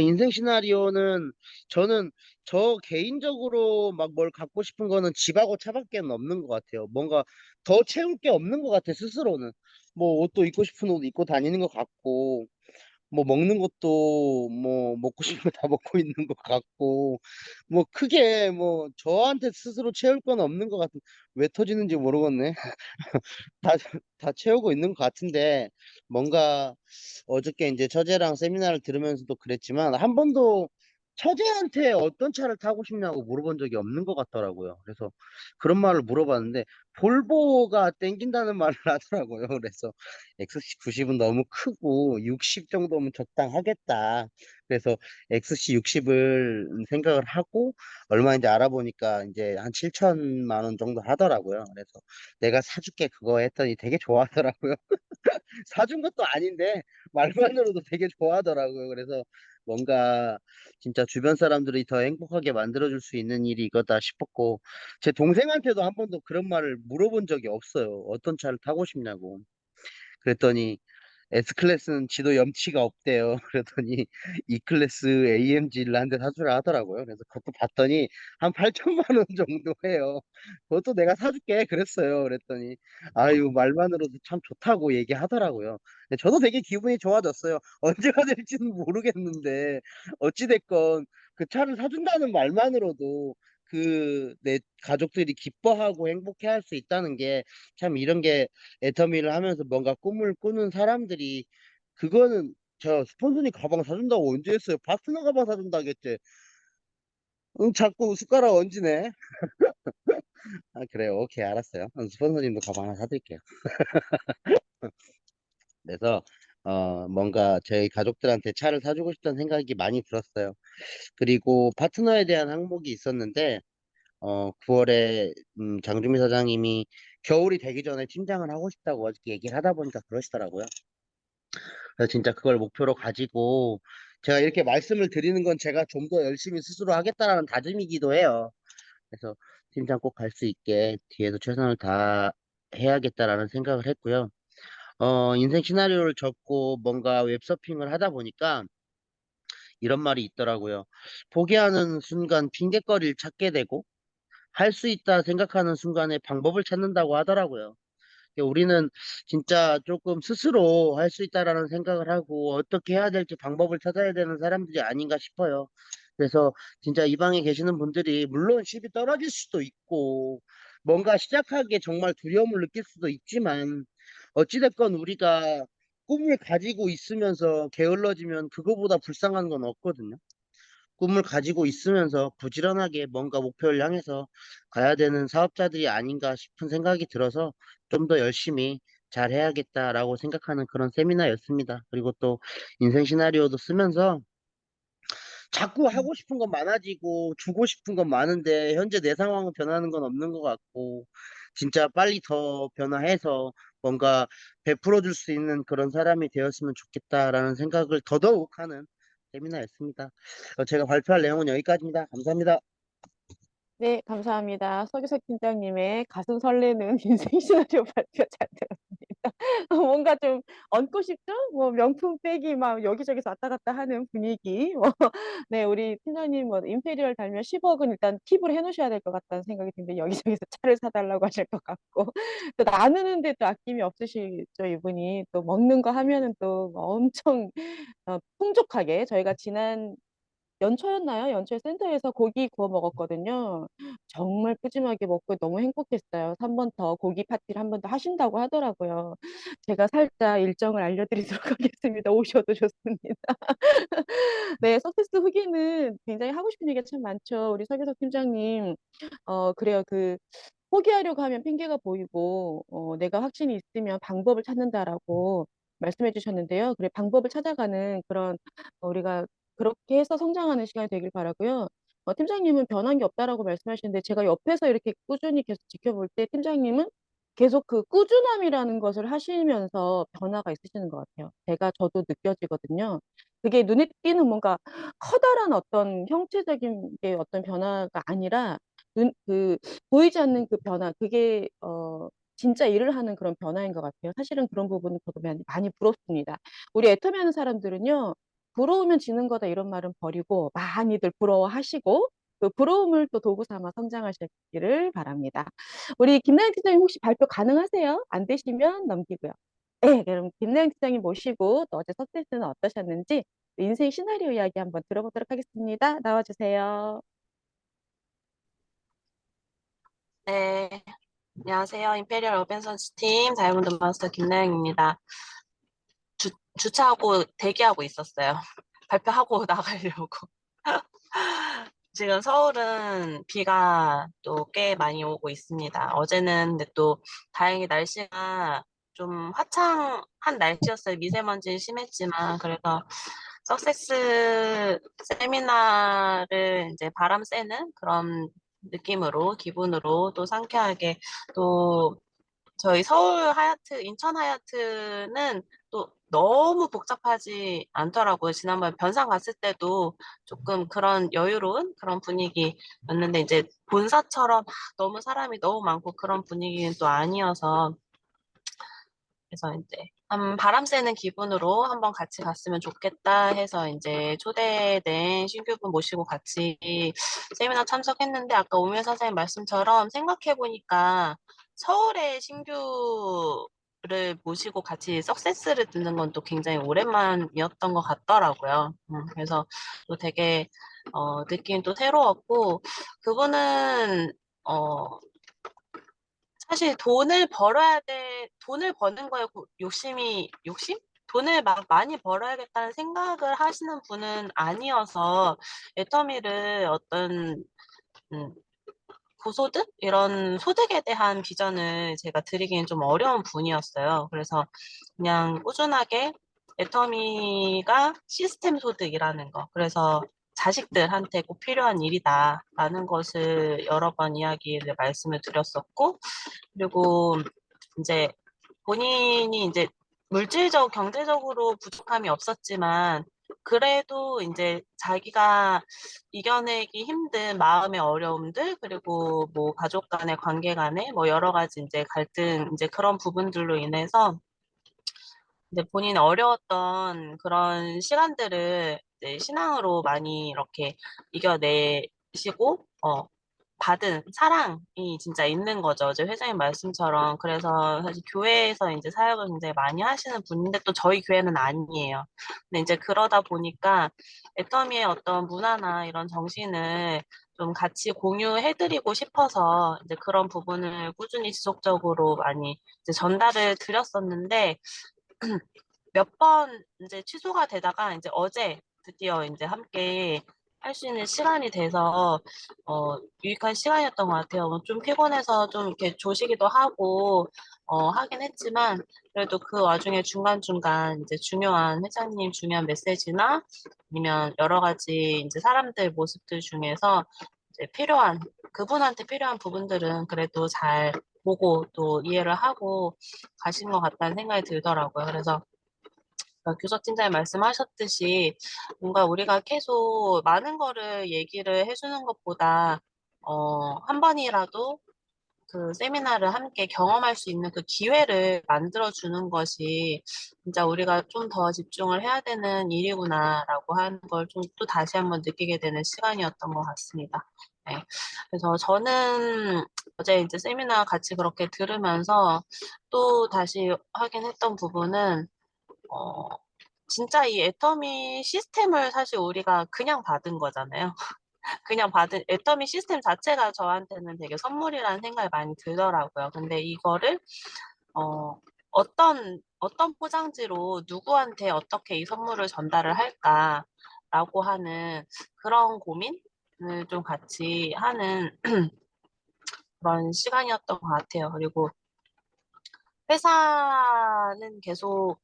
인생 시나리오는 저는 저 개인적으로 막 뭘 갖고 싶은 거는 집하고 차밖에 없는 것 같아요. 뭔가 더 채울 게 없는 것 같아, 스스로는. 뭐 옷도 입고 싶은 옷 입고 다니는 것 같고, 뭐 먹는 것도 뭐 먹고 싶은 거 다 먹고 있는 것 같고, 뭐 크게 뭐 저한테 스스로 채울 건 없는 것 같은, 왜 터지는지 모르겠네. 다, 다 채우고 있는 것 같은데, 뭔가 어저께 이제 처제랑 세미나를 들으면서도 그랬지만, 한 번도 처제한테 어떤 차를 타고 싶냐고 물어본 적이 없는 것 같더라고요. 그래서 그런 말을 물어봤는데, 볼보가 땡긴다는 말을 하더라고요. 그래서 XC90은 너무 크고, 60 정도면 적당하겠다. 그래서 XC60을 생각을 하고, 얼마인지 알아보니까 이제 한 7천만 원 정도 하더라고요. 그래서 내가 사줄게 그거 했더니 되게 좋아하더라고요. 사준 것도 아닌데 말만으로도 되게 좋아하더라고요. 그래서 뭔가 진짜 주변 사람들이 더 행복하게 만들어줄 수 있는 일이 이거다 싶었고 제 동생한테도 한 번도 그런 말을 물어본 적이 없어요. 어떤 차를 타고 싶냐고. 그랬더니 S클래스는 지도 염치가 없대요. 그랬더니 E클래스 AMG를 한 대 사주라 하더라고요. 그래서 그것도 봤더니 한 8천만 원 정도 해요. 그것도 내가 사줄게 그랬어요. 그랬더니 아유 말만으로도 참 좋다고 얘기하더라고요. 근데 저도 되게 기분이 좋아졌어요. 언제가 될지는 모르겠는데 어찌됐건 그 차를 사준다는 말만으로도 그 내 가족들이 기뻐하고 행복해할 수 있다는 게 참 이런 게 애터미를 하면서 뭔가 꿈을 꾸는 사람들이 그거는 저 스폰서님 가방 사준다고 언제 했어요? 파트너 가방 사준다겠지. 응, 자꾸 숟가락 얹으네. 아, 그래요. 오케이, 알았어요. 스폰서님도 가방 하나 사드릴게요. 그래서, 뭔가 저희 가족들한테 차를 사주고 싶다는 생각이 많이 들었어요. 그리고 파트너에 대한 항목이 있었는데, 9월에, 장주미 사장님이 겨울이 되기 전에 팀장을 하고 싶다고 어저께 얘기를 하다 보니까 그러시더라고요. 그래서 진짜 그걸 목표로 가지고 제가 이렇게 말씀을 드리는 건 제가 좀 더 열심히 스스로 하겠다라는 다짐이기도 해요. 그래서 팀장 꼭 갈 수 있게 뒤에서 최선을 다 해야겠다라는 생각을 했고요. 인생 시나리오를 적고 뭔가 웹서핑을 하다 보니까 이런 말이 있더라고요. 포기하는 순간 핑곗거리를 찾게 되고 할 수 있다 생각하는 순간에 방법을 찾는다고 하더라고요. 우리는 진짜 조금 스스로 할 수 있다라는 생각을 하고 어떻게 해야 될지 방법을 찾아야 되는 사람들이 아닌가 싶어요. 그래서 진짜 이 방에 계시는 분들이 물론 쉽이 떨어질 수도 있고 뭔가 시작하기에 정말 두려움을 느낄 수도 있지만 어찌됐건 우리가 꿈을 가지고 있으면서 게을러지면 그거보다 불쌍한 건 없거든요. 꿈을 가지고 있으면서 부지런하게 뭔가 목표를 향해서 가야 되는 사업자들이 아닌가 싶은 생각이 들어서 좀 더 열심히 잘 해야겠다라고 생각하는 그런 세미나였습니다. 그리고 또 인생 시나리오도 쓰면서 자꾸 하고 싶은 건 많아지고 주고 싶은 건 많은데 현재 내 상황은 변하는 건 없는 것 같고 진짜 빨리 더 변화해서 뭔가 베풀어 줄 수 있는 그런 사람이 되었으면 좋겠다라는 생각을 더더욱 하는 세미나였습니다. 제가 발표할 내용은 여기까지입니다. 감사합니다. 네, 감사합니다. 서기석 팀장님의 가슴 설레는 인생 시나리오 발표 잘 들었습니다. 뭔가 좀 얹고 싶죠? 뭐 명품 백이 막 여기저기서 왔다 갔다 하는 분위기. 네, 우리 팀장님 뭐 임페리얼 달면 10억은 일단 팁을 해놓으셔야 될 것 같다는 생각이 드는데 여기저기서 차를 사달라고 하실 것 같고 또 나누는데 또 아낌이 없으시죠, 이분이. 또 먹는 거 하면은 또 엄청 풍족하게 저희가 지난 연초였나요? 연초에 센터에서 고기 구워 먹었거든요. 정말 푸짐하게 먹고 너무 행복했어요. 3번 더 고기 파티를 한 번 더 하신다고 하더라고요. 제가 살짝 일정을 알려드리도록 하겠습니다. 오셔도 좋습니다. 네, 석세스 후기는 굉장히 하고 싶은 얘기가 참 많죠. 우리 서교석 팀장님, 그래요. 포기하려고 하면 핑계가 보이고, 내가 확신이 있으면 방법을 찾는다라고 말씀해 주셨는데요. 그래, 방법을 찾아가는 그런, 우리가 그렇게 해서 성장하는 시간이 되길 바라고요. 팀장님은 변한 게 없다라고 말씀하시는데, 제가 옆에서 이렇게 꾸준히 계속 지켜볼 때, 팀장님은 계속 그 꾸준함이라는 것을 하시면서 변화가 있으시는 것 같아요. 저도 느껴지거든요. 그게 눈에 띄는 뭔가 커다란 어떤 형체적인 게 어떤 변화가 아니라, 보이지 않는 그 변화, 그게 진짜 일을 하는 그런 변화인 것 같아요. 사실은 그런 부분은 저도 많이 부럽습니다. 우리 애터미 하는 사람들은요, 부러우면 지는 거다 이런 말은 버리고 많이들 부러워하시고 그 부러움을 또 도구 삼아 성장하시기를 바랍니다. 우리 김나영 팀장님 혹시 발표 가능하세요? 안 되시면 넘기고요. 네, 그럼 김나영 팀장님 모시고 또 어제 석세스는 어떠셨는지 인생 시나리오 이야기 한번 들어보도록 하겠습니다. 나와주세요. 네, 안녕하세요. 임페리얼 어벤선스 팀 다이아몬드 마스터 김나영입니다. 주차하고 대기하고 있었어요. 발표하고 나가려고. 지금 서울은 비가 또 꽤 많이 오고 있습니다. 어제는 근데 또 다행히 날씨가 좀 화창한 날씨였어요. 미세먼지 심했지만 그래서 석세스 세미나를 이제 바람 쐬는 그런 느낌으로 기분으로 또 상쾌하게 또 저희 서울 하얏트, 인천 하얏트는 또 너무 복잡하지 않더라고요. 지난번 변산 갔을 때도 조금 그런 여유로운 그런 분위기였는데 이제 본사처럼 막 너무 사람이 너무 많고 그런 분위기는 또 아니어서 그래서 이제 바람 쐬는 기분으로 한번 같이 갔으면 좋겠다 해서 이제 초대된 신규분 모시고 같이 세미나 참석했는데 아까 오미애 선생님 말씀처럼 생각해 보니까 서울의 신규를 모시고 같이 석세스를 듣는 건 또 굉장히 오랜만이었던 것 같더라고요. 그래서 또 되게 느낌 또 새로웠고 그분은 사실 돈을 버는 거에 욕심? 돈을 막 많이 벌어야겠다는 생각을 하시는 분은 아니어서 애터미를 어떤, 음, 고소득? 이런 소득에 대한 비전을 제가 드리기는 좀 어려운 분이었어요. 그래서 그냥 꾸준하게 애터미가 시스템 소득이라는 거. 그래서 자식들한테 꼭 필요한 일이다라는 것을 여러 번 이야기를 말씀을 드렸었고, 그리고 이제 본인이 이제 경제적으로 부족함이 없었지만 그래도 이제 자기가 이겨내기 힘든 마음의 어려움들 그리고 뭐 가족 간의 관계 간의 뭐 여러 가지 이제 갈등 이제 그런 부분들로 인해서 이제 본인이 어려웠던 그런 시간들을 이제 신앙으로 많이 이렇게 이겨내시고 받은 사랑이 진짜 있는 거죠. 어제 회장님 말씀처럼. 그래서 사실 교회에서 이제 사역을 굉장히 많이 하시는 분인데 또 저희 교회는 아니에요. 근데 이제 그러다 보니까 애터미의 어떤 문화나 이런 정신을 좀 같이 공유해드리고 싶어서 이제 그런 부분을 꾸준히 지속적으로 많이 이제 전달을 드렸었는데 몇 번 이제 취소가 되다가 이제 어제 드디어 이제 함께 할 수 있는 시간이 돼서 유익한 시간이었던 것 같아요. 좀 피곤해서 좀 이렇게 조시기도 하고 하긴 했지만 그래도 그 와중에 중간중간 이제 중요한 회장님 중요한 메시지나 아니면 여러 가지 이제 사람들 모습들 중에서 이제 그분한테 필요한 부분들은 그래도 잘 보고 또 이해를 하고 가신 것 같다는 생각이 들더라고요. 그래서 교섭 팀장님 말씀하셨듯이 뭔가 우리가 계속 많은 거를 얘기를 해주는 것보다 한 번이라도 그 세미나를 함께 경험할 수 있는 그 기회를 만들어 주는 것이 진짜 우리가 좀 더 집중을 해야 되는 일이구나라고 하는 걸 좀 또 다시 한번 느끼게 되는 시간이었던 것 같습니다. 네. 그래서 저는 어제 이제 세미나 같이 그렇게 들으면서 또 다시 확인했던 부분은 어, 진짜 이 애터미 시스템을 사실 우리가 그냥 받은 거잖아요. 그냥 받은 애터미 시스템 자체가 저한테는 되게 선물이라는 생각이 많이 들더라고요. 근데 이거를 어떤 포장지로 누구한테 어떻게 이 선물을 전달을 할까라고 하는 그런 고민을 좀 같이 하는 그런 시간이었던 것 같아요. 그리고 회사는 계속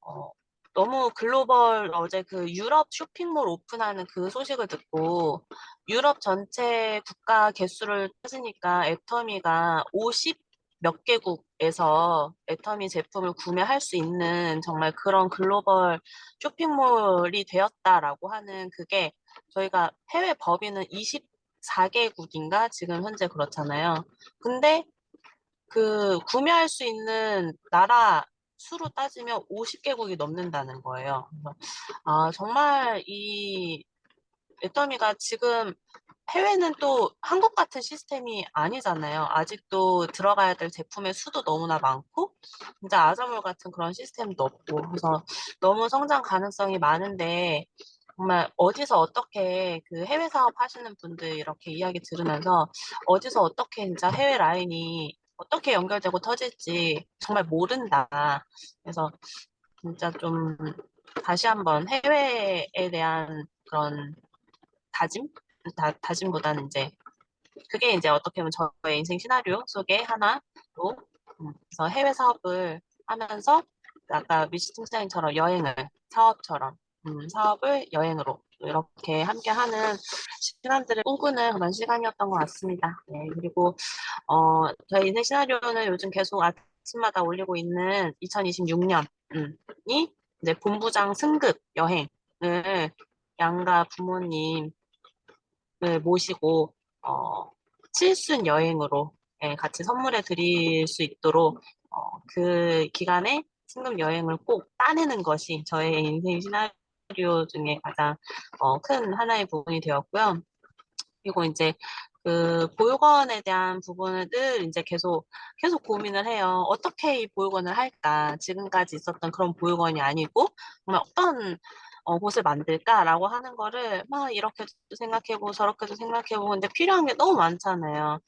어, 너무 글로벌 어제 그 유럽 쇼핑몰 오픈하는 그 소식을 듣고 유럽 전체 국가 개수를 따지니까 애터미가 50 몇 개국에서 애터미 제품을 구매할 수 있는 정말 그런 글로벌 쇼핑몰이 되었다라고 하는 그게 저희가 해외 법인은 24개국인가 지금 현재 그렇잖아요. 근데 그 구매할 수 있는 나라 수로 따지면 50개국이 넘는다는 거예요. 그래서 정말 이 애터미가 지금 해외는 또 한국 같은 시스템이 아니잖아요. 아직도 들어가야 될 제품의 수도 너무나 많고, 진짜 아자몰 같은 그런 시스템도 없고, 그래서 너무 성장 가능성이 많은데, 정말 어디서 어떻게 그 해외 사업 하시는 분들 이렇게 이야기 들으면서 어디서 어떻게 진짜 해외 라인이 어떻게 연결되고 터질지 정말 모른다. 그래서 진짜 좀 다시 한번 해외에 대한 그런 다짐? 다짐보다는 이제 그게 이제 어떻게 보면 저의 인생 시나리오 속의 하나로 그래서 해외 사업을 하면서 아까 미시 팀장님처럼 여행을 사업처럼 사업을 여행으로 이렇게 함께하는 시간들을 꿈꾸는 그런 시간이었던 것 같습니다. 네, 그리고 저희 인생 시나리오는 요즘 계속 아침마다 올리고 있는 2026년이 이제 본부장 승급 여행을 양가 부모님 모시고 칠순 여행으로 같이 선물해 드릴 수 있도록 그 기간에 승급 여행을 꼭 따내는 것이 저의 인생 시나리오 중에 가장 큰 하나의 부분이 되었고요. 그리고 이제 그 보육원에 대한 부분을 이제 계속 고민을 해요. 어떻게 이 보육원을 할까? 지금까지 있었던 그런 보육원이 아니고 정말 어떤 곳을 만들까라고 하는 거를 막 이렇게도 생각해보고 저렇게도 생각해보고 근데 필요한 게 너무 많잖아요.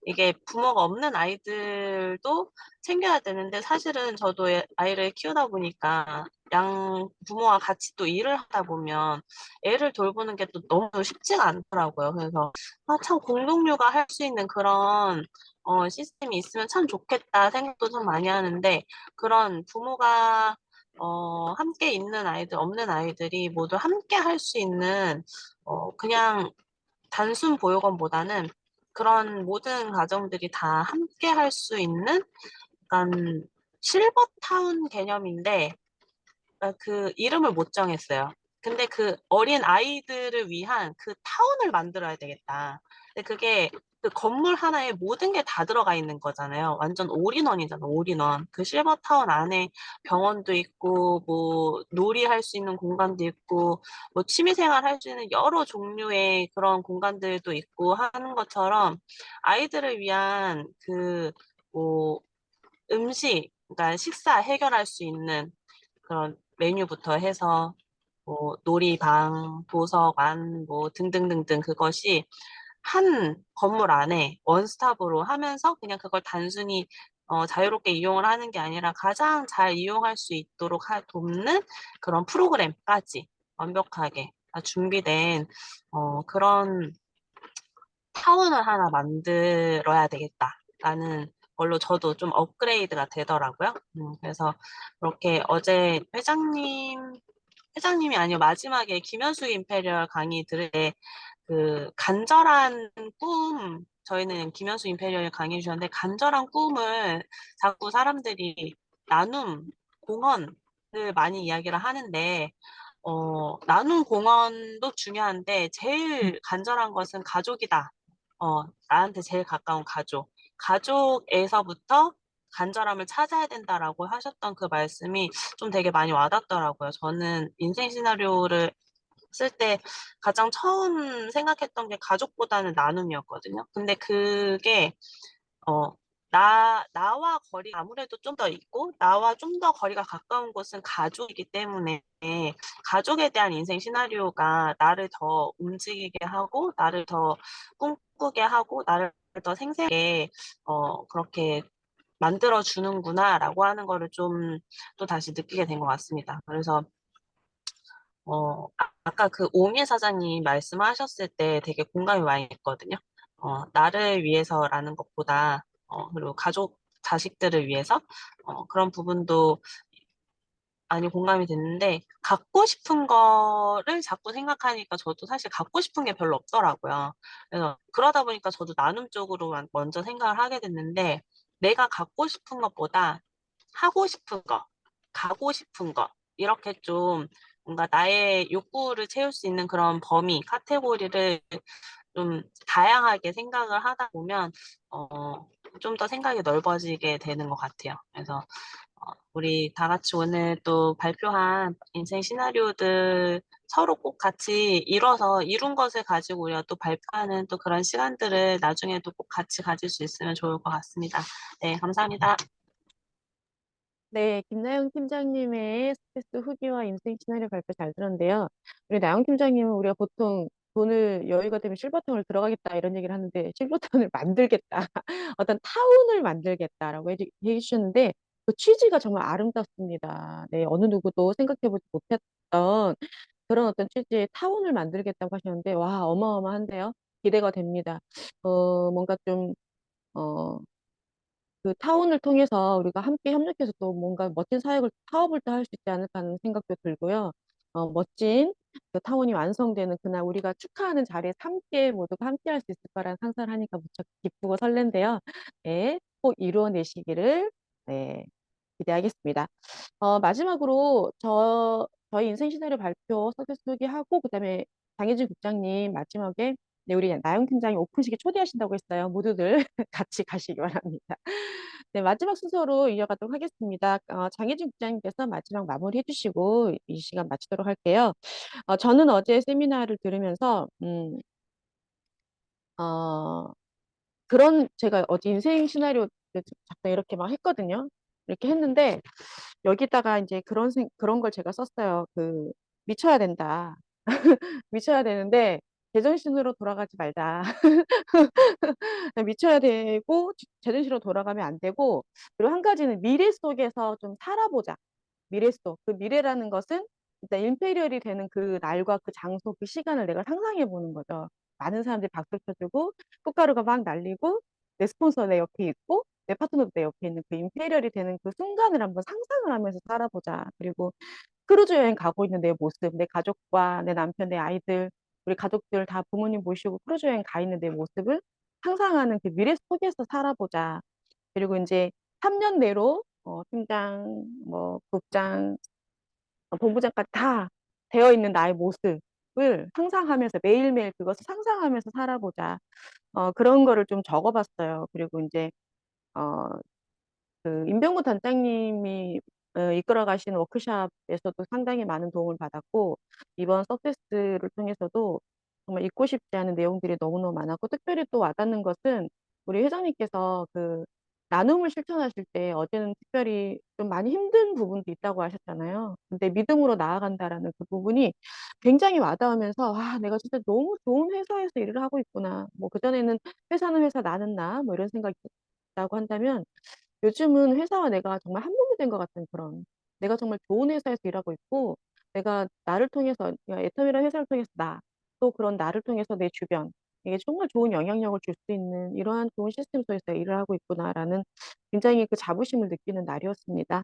이게 부모가 없는 아이들도 챙겨야 되는데 사실은 저도 아이를 키우다 보니까 양 부모와 같이 또 일을 하다 보면 애를 돌보는 게 또 너무 쉽지가 않더라고요. 그래서 참 공동묘가 할 수 있는 그런 시스템이 있으면 참 좋겠다 생각도 좀 많이 하는데 그런 부모가 함께 있는 아이들, 없는 아이들이 모두 함께 할 수 있는 그냥 단순 보육원보다는 그런 모든 가정들이 다 함께 할 수 있는 약간 실버타운 개념인데 그 이름을 못 정했어요. 근데 그 어린 아이들을 위한 그 타운을 만들어야 되겠다. 근데 그게 그 건물 하나에 모든 게 다 들어가 있는 거잖아요. 완전 올인원이잖아, 올인원. 그 실버타운 안에 병원도 있고, 뭐, 놀이할 수 있는 공간도 있고, 뭐, 취미생활 할 수 있는 여러 종류의 그런 공간들도 있고 하는 것처럼 아이들을 위한 뭐, 그러니까 식사 해결할 수 있는 그런 메뉴부터 해서 뭐 놀이방, 도서관 뭐 등등등등 그것이 한 건물 안에 원스톱으로 하면서 그냥 그걸 단순히 자유롭게 이용을 하는 게 아니라 가장 잘 이용할 수 있도록 돕는 그런 프로그램까지 완벽하게 다 준비된 그런 타운을 하나 만들어야 되겠다라는 걸로 저도 좀 업그레이드가 되더라고요. 그래서 그렇게 어제 회장님이 아니고 마지막에 김현수 임페리얼 강의 들을 때 그 간절한 저희는 김현수 임페리얼 강의 주셨는데 간절한 꿈을 자꾸 사람들이 나눔, 공헌을 많이 이야기를 하는데 나눔 공헌도 중요한데 제일 간절한 것은 가족이다. 나한테 제일 가까운 가족. 가족에서부터 간절함을 찾아야 된다라고 하셨던 그 말씀이 좀 되게 많이 와닿더라고요. 저는 인생 시나리오를 쓸 때 가장 처음 생각했던 게 가족보다는 나눔이었거든요. 근데 그게, 어, 나와 거리가 아무래도 좀 더 있고, 나와 좀 더 거리가 가까운 곳은 가족이기 때문에, 가족에 대한 인생 시나리오가 나를 더 움직이게 하고, 나를 더 꿈꾸게 하고, 나를 더 생생하게, 그렇게 만들어주는구나라고 하는 거를 좀 또 다시 느끼게 된 것 같습니다. 그래서, 아까 그 오미애 사장님 말씀하셨을 때 되게 공감이 많이 됐거든요. 나를 위해서라는 것보다, 그리고 가족, 자식들을 위해서, 그런 부분도 많이 공감이 됐는데, 갖고 싶은 거를 자꾸 생각하니까 저도 사실 갖고 싶은 게 별로 없더라고요. 그래서 그러다 보니까 저도 나눔 쪽으로만 먼저 생각을 하게 됐는데, 내가 갖고 싶은 것보다 하고 싶은 거, 가고 싶은 거, 이렇게 좀 뭔가 나의 욕구를 채울 수 있는 그런 범위, 카테고리를 좀 다양하게 생각을 하다 보면, 좀 더 생각이 넓어지게 되는 것 같아요. 그래서 우리 다 같이 오늘 또 발표한 인생 시나리오들 서로 꼭 같이 이룬 것을 가지고 우리가 또 발표하는 또 그런 시간들을 나중에도 꼭 같이 가질 수 있으면 좋을 것 같습니다. 네, 감사합니다. 네, 김나영 팀장님의 스트레스 후기와 인생 시나리오 발표 잘 들었는데요. 우리 나영 팀장님은 우리가 보통 돈을 여유가 되면 실버타운을 들어가겠다 이런 얘기를 하는데 실버타운을 만들겠다. 어떤 타운을 만들겠다라고 해주셨는데 그 취지가 정말 아름답습니다. 네, 어느 누구도 생각해보지 못했던 그런 어떤 취지의 타운을 만들겠다고 하셨는데 와, 어마어마한데요. 기대가 됩니다. 뭔가 좀, 어, 그 타운을 통해서 우리가 함께 협력해서 또 뭔가 멋진 사업을 또 할 수 있지 않을까 하는 생각도 들고요. 멋진 그 타운이 완성되는 그날 우리가 축하하는 자리에서 함께 모두가 함께 할 수 있을 거라는 상상을 하니까 무척 기쁘고 설렌데요. 네, 꼭 이루어내시기를 네, 기대하겠습니다. 마지막으로 저희 인생 시나리오 발표 서비스 소개하고 그다음에 장혜진 국장님 마지막에 네, 우리 나영 팀장이 오픈식에 초대하신다고 했어요. 모두들 같이 가시기 바랍니다. 네, 마지막 순서로 이어가도록 하겠습니다. 장혜진 국장님께서 마지막 마무리 해주시고 이 시간 마치도록 할게요. 저는 어제 세미나를 들으면서 어, 제가 어제 인생 시나리오 작성 이렇게 막 했거든요. 이렇게 했는데 여기다가 이제 그런 걸 제가 썼어요. 미쳐야 된다. 미쳐야 되는데 제정신으로 돌아가지 말자. 미쳐야 되고 제정신으로 돌아가면 안 되고 그리고 한 가지는 미래 속에서 좀 살아보자. 미래 속. 그 미래라는 것은 일단 임페리얼이 되는 그 날과 그 장소, 그 시간을 내가 상상해 보는 거죠. 많은 사람들이 박수를 쳐주고 꽃가루가 막 날리고 내 스폰서 내 옆에 있고 내 파트너도 내 옆에 있는 그 임페리얼이 되는 그 순간을 한번 상상을 하면서 살아보자. 그리고 크루즈 여행 가고 있는 내 모습, 내 가족과 내 남편, 내 아이들, 우리 가족들 다 부모님 모시고 크루즈 여행 가 있는 내 모습을 상상하는 그 미래 속에서 살아보자. 그리고 이제 3년 내로 팀장, 뭐 국장, 본부장까지 다 되어 있는 나의 모습을 상상하면서 매일매일 그것을 상상하면서 살아보자. 그런 거를 좀 적어봤어요. 그리고 이제 어, 임병구 단장님이 이끌어 가신 워크숍에서도 상당히 많은 도움을 받았고, 이번 서세스를 통해서도 정말 잊고 싶지 않은 내용들이 너무너무 많았고, 특별히 또 와닿는 것은 우리 회장님께서 나눔을 실천하실 때 어제는 특별히 좀 많이 힘든 부분도 있다고 하셨잖아요. 근데 믿음으로 나아간다라는 그 부분이 굉장히 와닿으면서, 아, 내가 진짜 너무 좋은 회사에서 일을 하고 있구나. 뭐, 그전에는 회사는 회사, 나는 나, 뭐 이런 생각이 있다고 한다면, 요즘은 회사와 내가 정말 한 몸이 된 것 같은 그런 내가 정말 좋은 회사에서 일하고 있고 내가 나를 통해서 그러니까 애텀이라는 회사를 통해서 또 그런 나를 통해서 내 주변 이게 정말 좋은 영향력을 줄 수 있는 이러한 좋은 시스템 속에서 일을 하고 있구나라는 굉장히 그 자부심을 느끼는 날이었습니다.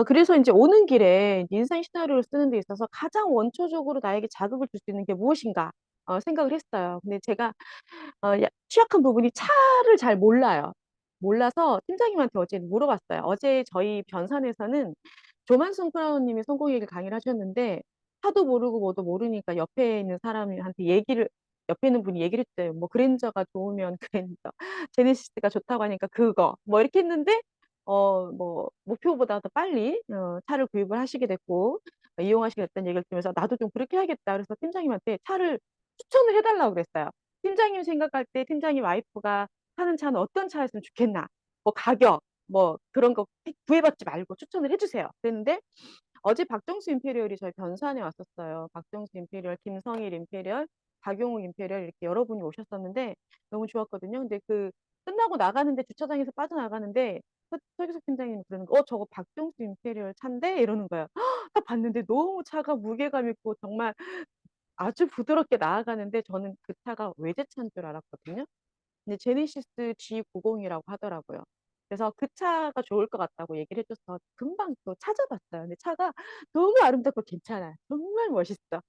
그래서 이제 오는 길에 인생 시나리오를 쓰는 데 있어서 가장 원초적으로 나에게 자극을 줄 수 있는 게 무엇인가 생각을 했어요. 근데 제가 취약한 부분이 차를 잘 몰라요. 몰라서 팀장님한테 어제 물어봤어요. 어제 저희 변산에서는 조만순 프라우님이 성공얘기를 강의를 하셨는데 차도 모르고 뭐도 모르니까 옆에 있는 사람한테 옆에 있는 분이 얘기를 했대요. 뭐 그랜저가 좋으면 그랜저, 제네시스가 좋다고 하니까 그거 뭐 이렇게 했는데 뭐 목표보다 더 빨리 차를 구입을 하시게 됐고 이용하시게 됐다는 얘기를 들으면서 나도 좀 그렇게 해야겠다. 그래서 팀장님한테 차를 추천을 해달라고 그랬어요. 팀장님 생각할 때 팀장님 와이프가 타는 차는 어떤 차였으면 좋겠나? 뭐 가격, 뭐 그런 거 구애받지 말고 추천을 해주세요. 그랬는데 어제 박정수 임페리얼이 저희 변산에 왔었어요. 박정수 임페리얼, 김성일 임페리얼, 박용욱 임페리얼 이렇게 여러분이 오셨었는데 너무 좋았거든요. 근데 그 끝나고 나가는데 주차장에서 빠져나가는데 서기석 팀장님이 그러는 거, 저거 박정수 임페리얼 차인데 이러는 거예요. 딱 봤는데 너무 차가 무게감 있고 정말 아주 부드럽게 나아가는데 저는 그 차가 외제차인 줄 알았거든요. 근데 제네시스 G90이라고 하더라고요. 그래서 그 차가 좋을 것 같다고 얘기를 해줘서 금방 또 찾아봤어요. 근데 차가 너무 아름답고 괜찮아요. 정말 멋있어.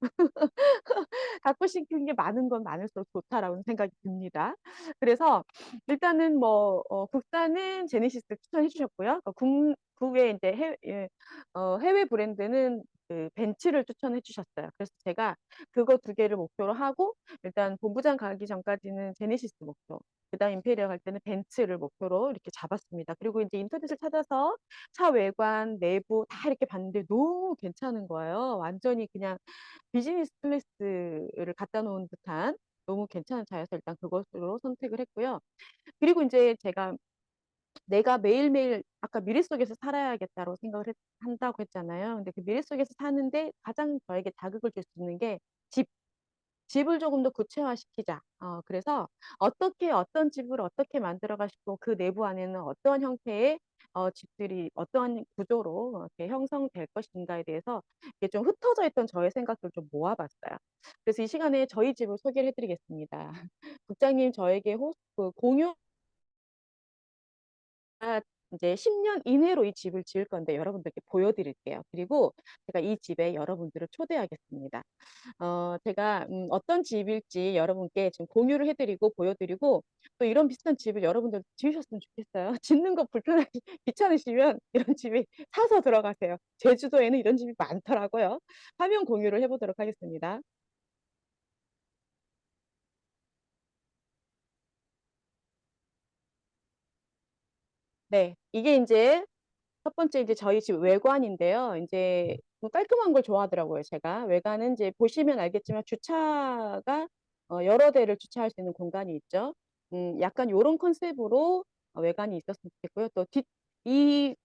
갖고 싶은 게 많은 건 많을수록 좋다라는 생각이 듭니다. 그래서 일단은 뭐 국산은 제네시스 추천해 주셨고요. 국외 이제 해외 브랜드는 그 벤츠를 추천해 주셨어요. 그래서 제가 그거 두 개를 목표로 하고 일단 본부장 가기 전까지는 제네시스 목표. 그다음 임페리얼 갈 때는 벤츠를 목표로 이렇게 잡았습니다. 그리고 이제 인터넷을 찾아서 차 외관, 내부 다 이렇게 봤는데 너무 괜찮은 거예요. 완전히 그냥 비즈니스 클래스를 갖다 놓은 듯한 너무 괜찮은 차여서 일단 그것으로 선택을 했고요. 그리고 이제 제가 내가 매일매일 아까 미래 속에서 살아야겠다고 생각을 한다고 했잖아요. 근데 그 미래 속에서 사는데 가장 저에게 자극을 줄 수 있는 게 집. 집을 조금 더 구체화시키자. 그래서 어떤 집을 어떻게 만들어가 싶고 그 내부 안에는 어떤 형태의 집들이 어떠한 구조로 이렇게 형성될 것인가에 대해서 이게 좀 흩어져 있던 저의 생각들을 좀 모아봤어요. 그래서 이 시간에 저희 집을 소개를 해드리겠습니다. 국장님 저에게 공유 이제 10년 이내로 이 집을 지을 건데 여러분들께 보여드릴게요. 그리고 제가 이 집에 여러분들을 초대하겠습니다. 제가 어떤 집일지 여러분께 지금 공유를 해드리고 보여드리고 또 이런 비슷한 집을 여러분들 지으셨으면 좋겠어요. 짓는 거 귀찮으시면 이런 집에 사서 들어가세요. 제주도에는 이런 집이 많더라고요. 화면 공유를 해보도록 하겠습니다. 네, 이게 이제 첫 번째 이제 저희 집 외관인데요. 이제 뭐 깔끔한 걸 좋아하더라고요, 제가. 외관은 이제 보시면 알겠지만 주차가 여러 대를 주차할 수 있는 공간이 있죠. 약간 요런 컨셉으로 외관이 있었으면 좋겠고요. 또 이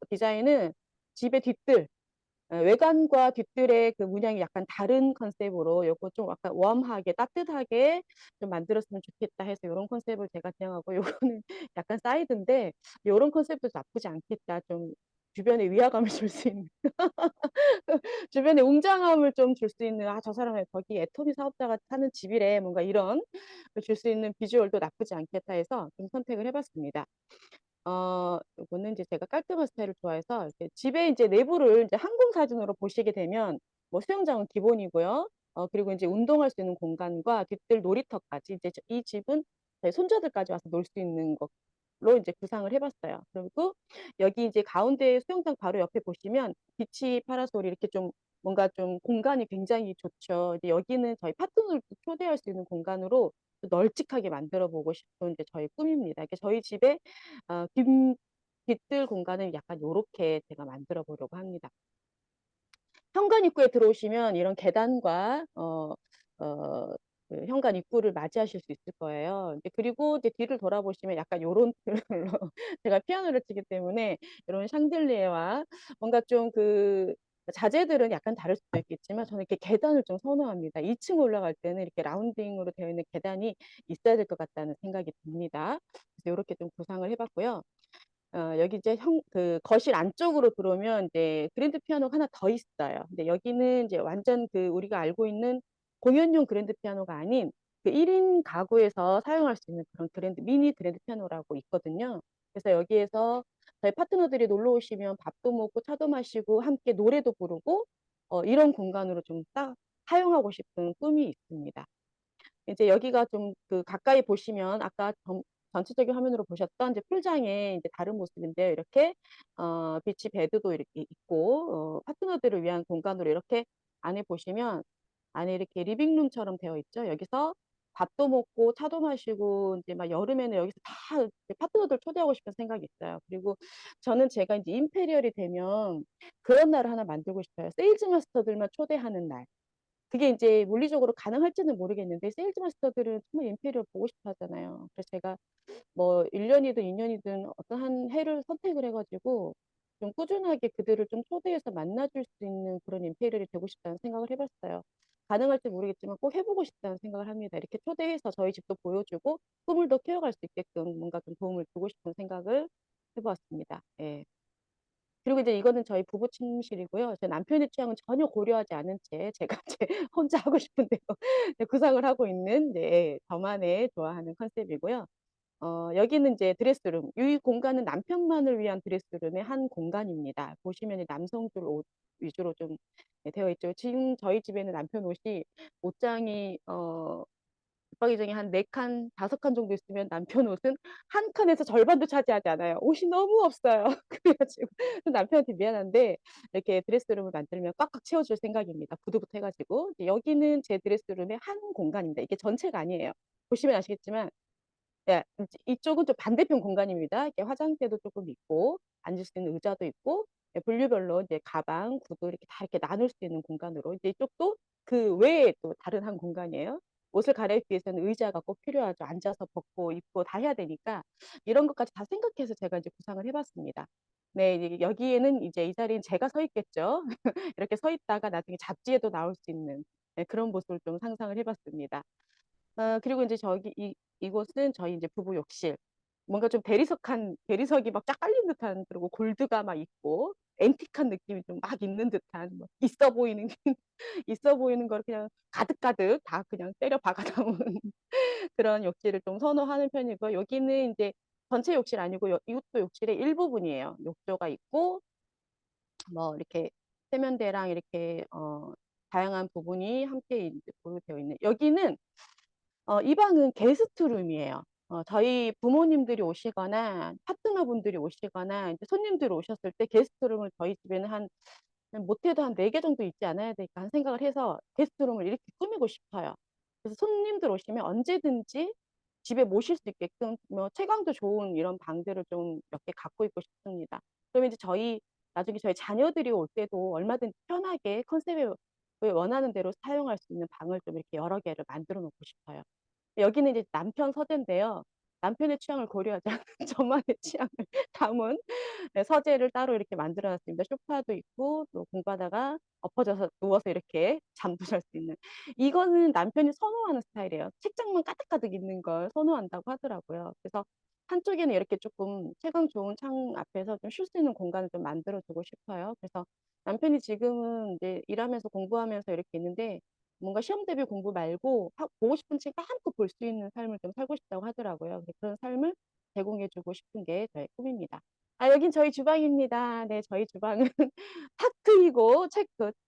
디자인은 집의 뒤뜰, 외관과 뒷뜰의 그 문양이 약간 다른 컨셉으로 요거 좀 약간 웜하게 따뜻하게 좀 만들었으면 좋겠다 해서 요런 컨셉을 제가 지향하고 요거는 약간 사이드인데 요런 컨셉도 나쁘지 않겠다. 좀 주변에 위화감을 줄 수 있는 주변에 웅장함을 좀 줄 수 있는 저 사람은 거기 애터미 사업자가 사는 집이래 뭔가 이런 줄 수 있는 비주얼도 나쁘지 않겠다 해서 좀 선택을 해봤습니다. 요거는 이제 제가 깔끔한 스타일을 좋아해서 이렇게 집에 이제 내부를 이제 항공 사진으로 보시게 되면 뭐 수영장은 기본이고요. 그리고 이제 운동할 수 있는 공간과 뒤뜰 놀이터까지 이제 이 집은 저희 손자들까지 와서 놀 수 있는 것로 이제 구상을 해봤어요. 그리고 여기 이제 가운데 수영장 바로 옆에 보시면 비치 파라솔이 이렇게 좀 뭔가 좀 공간이 굉장히 좋죠. 이제 여기는 저희 파트너를 초대할 수 있는 공간으로 또 널찍하게 만들어 보고 싶은 게 저희 꿈입니다. 이게 저희 집에 뒷뜰 공간을 약간 요렇게 제가 만들어 보려고 합니다. 현관 입구에 들어오시면 이런 계단과 그 현관 입구를 맞이하실 수 있을 거예요. 이제 그리고 이제 뒤를 돌아보시면 약간 요런 틀로 제가 피아노를 치기 때문에 이런 샹들리에와 뭔가 좀 그 자재들은 약간 다를 수도 있겠지만 저는 이렇게 계단을 좀 선호합니다. 2층 올라갈 때는 이렇게 라운딩으로 되어 있는 계단이 있어야 될 것 같다는 생각이 듭니다. 그래서 이렇게 좀 구상을 해봤고요. 여기 이제 그 거실 안쪽으로 들어오면 이제 그랜드 피아노가 하나 더 있어요. 근데 여기는 이제 완전 그 우리가 알고 있는 공연용 그랜드 피아노가 아닌 그 1인 가구에서 사용할 수 있는 그런 미니 그랜드 피아노라고 있거든요. 그래서 여기에서 저희 파트너들이 놀러 오시면 밥도 먹고 차도 마시고 함께 노래도 부르고 이런 공간으로 좀 딱 사용하고 싶은 꿈이 있습니다. 이제 여기가 좀 그 가까이 보시면 아까 전체적인 화면으로 보셨던 이제 풀장의 이제 다른 모습인데요. 이렇게 비치 베드도 이렇게 있고 파트너들을 위한 공간으로 이렇게 안에 보시면 안에 이렇게 리빙룸처럼 되어 있죠. 여기서 밥도 먹고 차도 마시고 이제 막 여름에는 여기서 다 파트너들 초대하고 싶은 생각이 있어요. 그리고 저는 제가 이제 임페리얼이 되면 그런 날을 하나 만들고 싶어요. 세일즈 마스터들만 초대하는 날. 그게 이제 물리적으로 가능할지는 모르겠는데 세일즈 마스터들은 정말 임페리얼 보고 싶어 하잖아요. 그래서 제가 뭐 1년이든 2년이든 어떤 한 해를 선택을 해가지고 좀 꾸준하게 그들을 좀 초대해서 만나줄 수 있는 그런 임페리얼이 되고 싶다는 생각을 해봤어요. 가능할지 모르겠지만 꼭 해보고 싶다는 생각을 합니다. 이렇게 초대해서 저희 집도 보여주고 꿈을 더 키워갈 수 있게끔 뭔가 좀 도움을 주고 싶은 생각을 해보았습니다. 예. 그리고 이제 이거는 저희 부부 침실이고요. 제 남편의 취향은 전혀 고려하지 않은 채 제가 이제 혼자 하고 싶은 대로 네, 구상을 하고 있는 네, 저만의 좋아하는 컨셉이고요. 여기는 이제 드레스룸. 이 공간은 남편만을 위한 드레스룸의 한 공간입니다. 보시면 남성들 옷 위주로 좀 네, 되어 있죠. 지금 저희 집에는 남편 옷이 옷장이 붙박이 중에 한 4칸, 5칸 정도 있으면 남편 옷은 한 칸에서 절반도 차지하지 않아요. 옷이 너무 없어요. 그래가지고 남편한테 미안한데 이렇게 드레스룸을 만들면 꽉꽉 채워줄 생각입니다. 구두부터 해가지고 여기는 제 드레스룸의 한 공간입니다. 이게 전체가 아니에요. 보시면 아시겠지만 네, 이쪽은 좀 반대편 공간입니다. 이렇게 화장대도 조금 있고 앉을 수 있는 의자도 있고 네, 분류별로 이제 가방, 구두 이렇게 다 이렇게 나눌 수 있는 공간으로 이제 이쪽도 그 외에 또 다른 한 공간이에요. 옷을 갈아입기 위해서는 의자가 꼭 필요하죠. 앉아서 벗고 입고 다 해야 되니까 이런 것까지 다 생각해서 제가 이제 구상을 해봤습니다. 네, 이제 여기에는 이제 이 자리엔 제가 서 있겠죠. 이렇게 서 있다가 나중에 잡지에도 나올 수 있는 네, 그런 모습을 좀 상상을 해봤습니다. 그리고 이제 이곳은 저희 이제 부부 욕실. 뭔가 좀 대리석이 막 쫙 깔린 듯한, 그리고 골드가 막 있고, 앤틱한 느낌이 좀 막 있는 듯한, 뭐 있어 보이는, 있어 보이는 걸 그냥 가득가득 다 그냥 때려 박아 담은 그런 욕실을 좀 선호하는 편이고, 여기는 이제 전체 욕실 아니고, 이것도 욕실의 일부분이에요. 욕조가 있고, 뭐 이렇게 세면대랑 이렇게, 다양한 부분이 함께 이제 보유되어 있는. 여기는 이 방은 게스트룸이에요. 저희 부모님들이 오시거나 파트너분들이 오시거나 이제 손님들이 오셨을 때 게스트룸을 저희 집에는 못해도 한 4개 정도 있지 않아야 될까 하는 생각을 해서 게스트룸을 이렇게 꾸미고 싶어요. 그래서 손님들 오시면 언제든지 집에 모실 수 있게끔 뭐 채광도 좋은 이런 방들을 좀 몇 개 갖고 있고 싶습니다. 그러면 이제 나중에 저희 자녀들이 올 때도 얼마든지 편하게 컨셉을 원하는 대로 사용할 수 있는 방을 좀 이렇게 여러 개를 만들어 놓고 싶어요. 여기는 이제 남편 서재인데요. 남편의 취향을 고려하지 않은 저만의 취향을 담은 네, 서재를 따로 이렇게 만들어 놨습니다. 소파도 있고 또 공부하다가 엎어져서 누워서 이렇게 잠도 잘 수 있는. 이거는 남편이 선호하는 스타일이에요. 책장만 가득가득 있는 걸 선호한다고 하더라고요. 그래서 한쪽에는 이렇게 조금 채광 좋은 창 앞에서 좀 쉴 수 있는 공간을 좀 만들어 두고 싶어요. 그래서 남편이 지금은 이제 일하면서 공부하면서 이렇게 있는데 뭔가 시험 대비 공부 말고 보고 싶은 책 마음껏 볼 수 있는 삶을 좀 살고 싶다고 하더라고요. 그런 삶을 제공해주고 싶은 게 저의 꿈입니다. 여긴 저희 주방입니다. 네, 저희 주방은 탁 트이고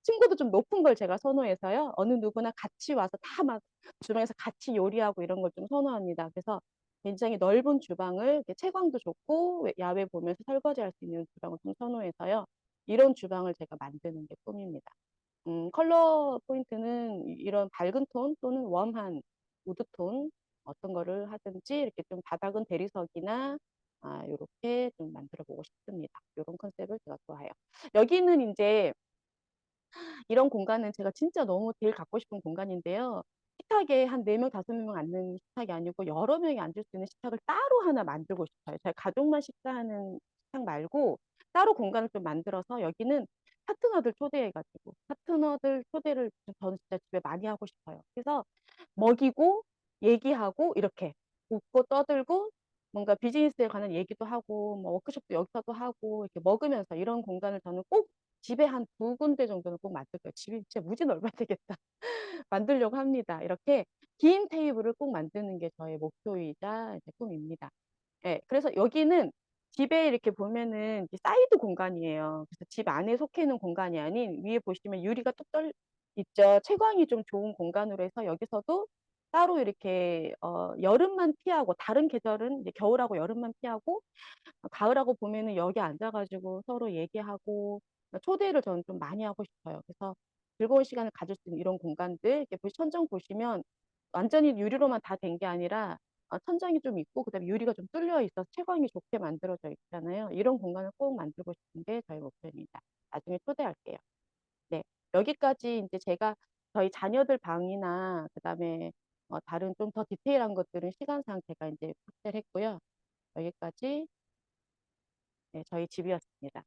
층고도 좀 높은 걸 제가 선호해서요. 어느 누구나 같이 와서 다 막 주방에서 같이 요리하고 이런 걸 좀 선호합니다. 그래서 굉장히 넓은 주방을 이렇게 채광도 좋고 야외 보면서 설거지할 수 있는 주방을 좀 선호해서요. 이런 주방을 제가 만드는 게 꿈입니다. 컬러 포인트는 이런 밝은 톤 또는 웜한 우드톤 어떤 거를 하든지 이렇게 좀 바닥은 대리석이나 요렇게 좀 만들어 보고 싶습니다. 이런 컨셉을 제가 좋아해요. 여기는 이제 이런 공간은 제가 진짜 너무 제일 갖고 싶은 공간인데요. 식탁에 한 4명, 5명 앉는 식탁이 아니고 여러 명이 앉을 수 있는 식탁을 따로 하나 만들고 싶어요. 저희 가족만 식사하는 식탁 말고 따로 공간을 좀 만들어서 여기는 파트너들 초대해가지고 파트너들 초대를 저는 진짜 집에 많이 하고 싶어요. 그래서 먹이고 얘기하고 이렇게 웃고 떠들고 뭔가 비즈니스에 관한 얘기도 하고 뭐 워크숍도 여기서도 하고 이렇게 먹으면서 이런 공간을 저는 꼭 집에 한 2군데 정도는 꼭 만들 거예요. 집이 진짜 무지 넓어야 되겠다. 만들려고 합니다. 이렇게 긴 테이블을 꼭 만드는 게 저의 목표이자 이제 꿈입니다. 예, 그래서 여기는 집에 이렇게 보면은 이제 사이드 공간이에요. 그래서 집 안에 속해 있는 공간이 아닌 위에 보시면 유리가 뚝 있죠. 채광이 좀 좋은 공간으로 해서 여기서도 따로 이렇게 여름만 피하고 다른 계절은 이제 겨울하고 여름만 피하고 가을하고 봄에는 여기 앉아가지고 서로 얘기하고 초대를 저는 좀 많이 하고 싶어요. 그래서 즐거운 시간을 가질 수 있는 이런 공간들 이렇게 천정 보시면 완전히 유리로만 다 된 게 아니라 천장이 좀 있고 그다음에 유리가 좀 뚫려 있어서 채광이 좋게 만들어져 있잖아요. 이런 공간을 꼭 만들고 싶은 게 저희 목표입니다. 나중에 초대할게요. 네, 여기까지 이제 제가 저희 자녀들 방이나 그다음에 다른 좀 더 디테일한 것들은 시간상 제가 이제 삭제를 했고요. 여기까지 저희 집이었습니다.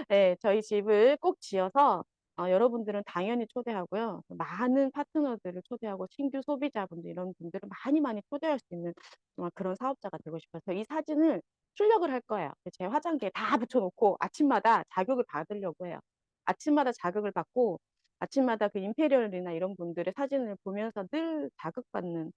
네, 저희 집을 꼭 지어서 여러분들은 당연히 초대하고요. 많은 파트너들을 초대하고 신규 소비자분들 이런 분들을 많이 많이 초대할 수 있는 정말 그런 사업자가 되고 싶어서 이 사진을 출력을 할 거예요. 제 화장지에 다 붙여놓고 아침마다 자극을 받으려고 해요. 아침마다 자극을 받고 아침마다 그 임페리얼이나 이런 분들의 사진을 보면서 늘 자극받는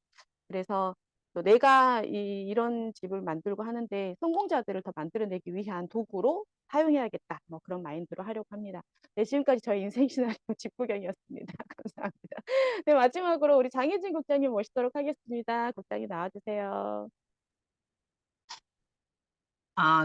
그래서 또 내가 이런 집을 만들고 하는데 성공자들을 더 만들어내기 위한 도구로 사용해야겠다. 뭐 그런 마인드로 하려고 합니다. 네, 지금까지 저희 인생 시나리오 집 구경이었습니다. 감사합니다. 네, 마지막으로 우리 장혜진 국장님 모시도록 하겠습니다. 국장님 나와주세요.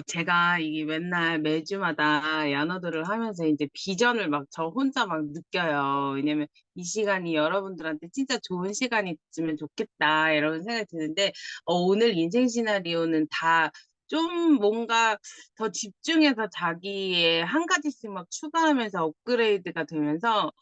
제가 이게 맨날 매주마다 야너들을 하면서 이제 비전을 막 저 혼자 막 느껴요. 왜냐면 이 시간이 여러분들한테 진짜 좋은 시간이 됐으면 좋겠다, 이런 생각이 드는데, 오늘 인생 시나리오는 다 좀 뭔가 더 집중해서 자기의 한 가지씩 막 추가하면서 업그레이드가 되면서,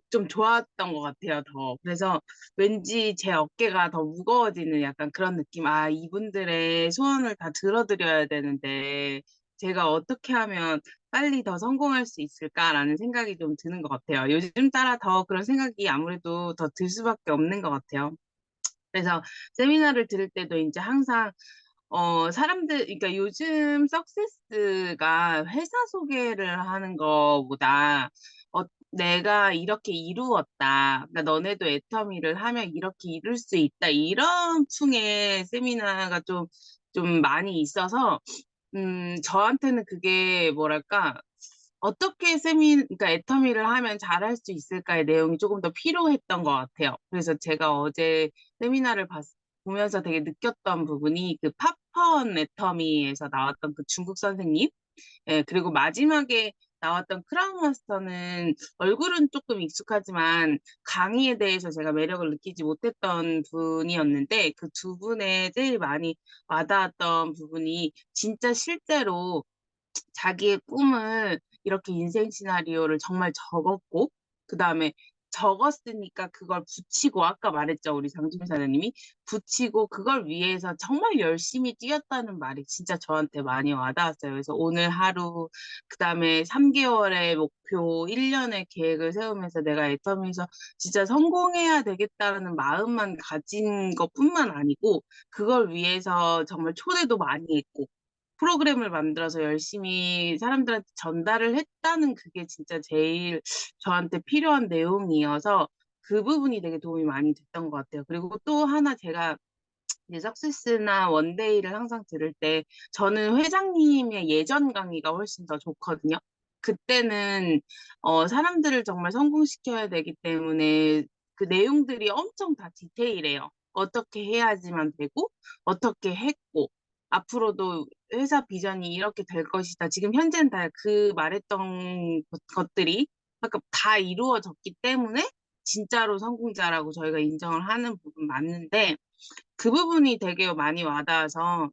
좀 좋았던 것 같아요, 더. 그래서 왠지 제 어깨가 더 무거워지는 약간 그런 느낌. 이분들의 소원을 다 들어드려야 되는데, 제가 어떻게 하면 빨리 더 성공할 수 있을까라는 생각이 좀 드는 것 같아요. 요즘 따라 더 그런 생각이 아무래도 더 들 수밖에 없는 것 같아요. 그래서 세미나를 들을 때도 이제 항상 사람들, 그러니까 요즘 석세스가 회사 소개를 하는 거보다, 내가 이렇게 이루었다. 그러니까 너네도 애터미를 하면 이렇게 이룰 수 있다. 이런 풍의 세미나가 좀 많이 있어서, 저한테는 그게 뭐랄까, 어떻게 그러니까 애터미를 하면 잘할 수 있을까의 내용이 조금 더 필요했던 것 같아요. 그래서 제가 어제 세미나를 보면서 되게 느꼈던 부분이 그 팝펀 애터미에서 나왔던 그 중국 선생님, 그리고 마지막에 나왔던 크라운 마스터는 얼굴은 조금 익숙하지만 강의에 대해서 제가 매력을 느끼지 못했던 분이었는데, 그 두 분의 제일 많이 와닿았던 부분이 진짜 실제로 자기의 꿈을 이렇게 인생 시나리오를 정말 적었고, 그 다음에 적었으니까 그걸 붙이고, 아까 말했죠, 우리 장준 사장님이 붙이고 그걸 위해서 정말 열심히 뛰었다는 말이 진짜 저한테 많이 와닿았어요. 그래서 오늘 하루, 그 다음에 3개월의 목표, 1년의 계획을 세우면서 내가 애터미에서 진짜 성공해야 되겠다는 마음만 가진 것뿐만 아니고, 그걸 위해서 정말 초대도 많이 했고, 프로그램을 만들어서 열심히 사람들한테 전달을 했다는 그게 진짜 제일 저한테 필요한 내용이어서 그 부분이 되게 도움이 많이 됐던 것 같아요. 그리고 또 하나 제가 이제 석세스나 원데이를 항상 들을 때 저는 회장님의 예전 강의가 훨씬 더 좋거든요. 그때는 사람들을 정말 성공시켜야 되기 때문에 그 내용들이 엄청 다 디테일해요. 어떻게 해야지만 되고, 어떻게 했고, 앞으로도 회사 비전이 이렇게 될 것이다. 지금 현재는 다 그 말했던 것들이 아까 다 이루어졌기 때문에 진짜로 성공자라고 저희가 인정을 하는 부분 맞는데, 그 부분이 되게 많이 와닿아서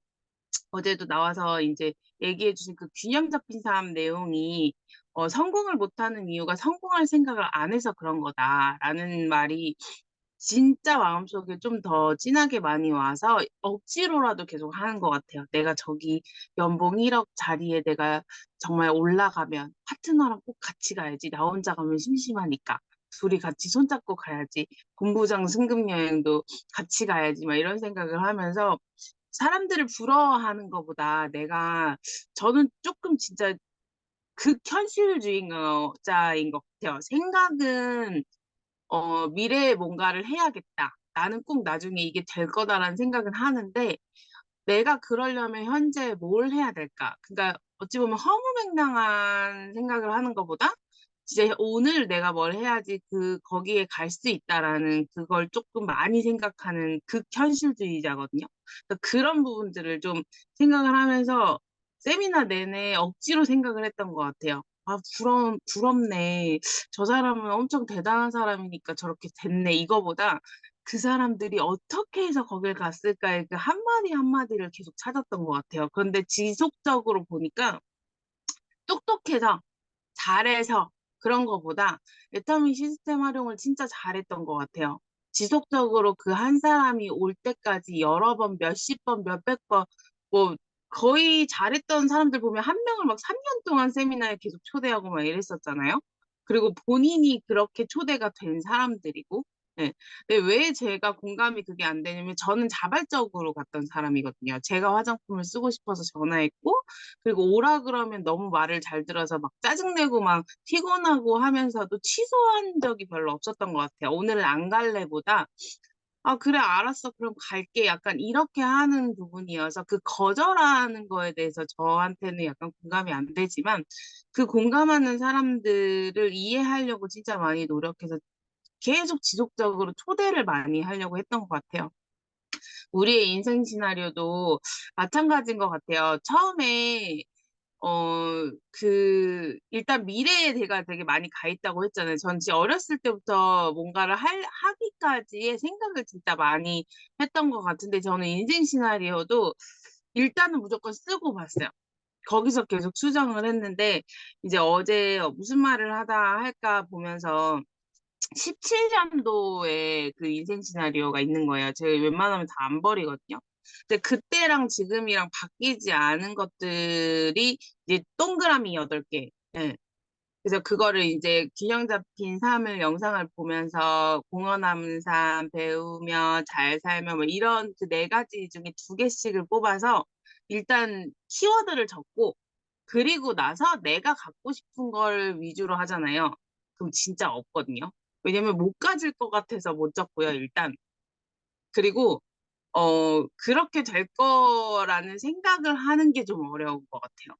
어제도 나와서 이제 얘기해 주신 그 균형 잡힌 삶 내용이, 성공을 못하는 이유가 성공할 생각을 안 해서 그런 거다라는 말이 진짜 마음속에 좀 더 진하게 많이 와서 억지로라도 계속 하는 것 같아요. 내가 저기 연봉 1억 자리에 내가 정말 올라가면 파트너랑 꼭 같이 가야지. 나 혼자 가면 심심하니까. 둘이 같이 손잡고 가야지. 본부장 승급 여행도 같이 가야지. 막 이런 생각을 하면서 사람들을 부러워하는 것보다 저는 조금 진짜 극현실주의자인 것 같아요. 생각은 미래에 뭔가를 해야겠다. 나는 꼭 나중에 이게 될 거다라는 생각은 하는데, 내가 그러려면 현재 뭘 해야 될까? 그러니까 어찌 보면 허무맹랑한 생각을 하는 것보다 진짜 오늘 내가 뭘 해야지 거기에 갈 수 있다라는 그걸 조금 많이 생각하는 극현실주의자거든요. 그러니까 그런 부분들을 좀 생각을 하면서 세미나 내내 억지로 생각을 했던 것 같아요. 부럽네. 저 사람은 엄청 대단한 사람이니까 저렇게 됐네. 이거보다 그 사람들이 어떻게 해서 거길 갔을까의 그 한마디 한마디를 계속 찾았던 것 같아요. 그런데 지속적으로 보니까 똑똑해서, 잘해서, 그런 거보다 애터미 시스템 활용을 진짜 잘했던 것 같아요. 지속적으로 그 한 사람이 올 때까지 여러 번, 몇십 번, 몇백 번, 뭐 거의 잘했던 사람들 보면 한 명을 막 3년 동안 세미나에 계속 초대하고 막 이랬었잖아요. 그리고 본인이 그렇게 초대가 된 사람들이고, 네. 근데 왜 제가 공감이 그게 안 되냐면 저는 자발적으로 갔던 사람이거든요. 제가 화장품을 쓰고 싶어서 전화했고, 그리고 오라 그러면 너무 말을 잘 들어서 막 짜증내고 막 피곤하고 하면서도 취소한 적이 별로 없었던 것 같아요. 오늘은 안 갈래보다 아, 그래, 알았어. 그럼 갈게. 약간 이렇게 하는 부분이어서 그 거절하는 거에 대해서 저한테는 약간 공감이 안 되지만 그 공감하는 사람들을 이해하려고 진짜 많이 노력해서 계속 지속적으로 초대를 많이 하려고 했던 것 같아요. 우리의 인생 시나리오도 마찬가지인 것 같아요. 처음에 일단 미래에 제가 되게 많이 가 있다고 했잖아요. 전 진짜 어렸을 때부터 뭔가를 하기까지의 생각을 진짜 많이 했던 것 같은데, 저는 인생 시나리오도 일단은 무조건 쓰고 봤어요. 거기서 계속 수정을 했는데, 이제 어제 무슨 말을 하다 할까 보면서 17년도에 그 인생 시나리오가 있는 거예요. 제가 웬만하면 다 안 버리거든요. 근데 그때랑 지금이랑 바뀌지 않은 것들이 이제 동그라미 8개. 예. 그래서 그거를 이제 균형 잡힌 삶을 영상을 보면서 공헌하는 삶, 배우며 잘 살며 뭐 이런 그 4가지 중에 2개씩을 뽑아서 일단 키워드를 적고 그리고 나서 내가 갖고 싶은 걸 위주로 하잖아요. 그럼 진짜 없거든요. 왜냐면 못 가질 것 같아서 못 적고요, 일단. 그리고, 그렇게 될 거라는 생각을 하는 게 좀 어려운 것 같아요.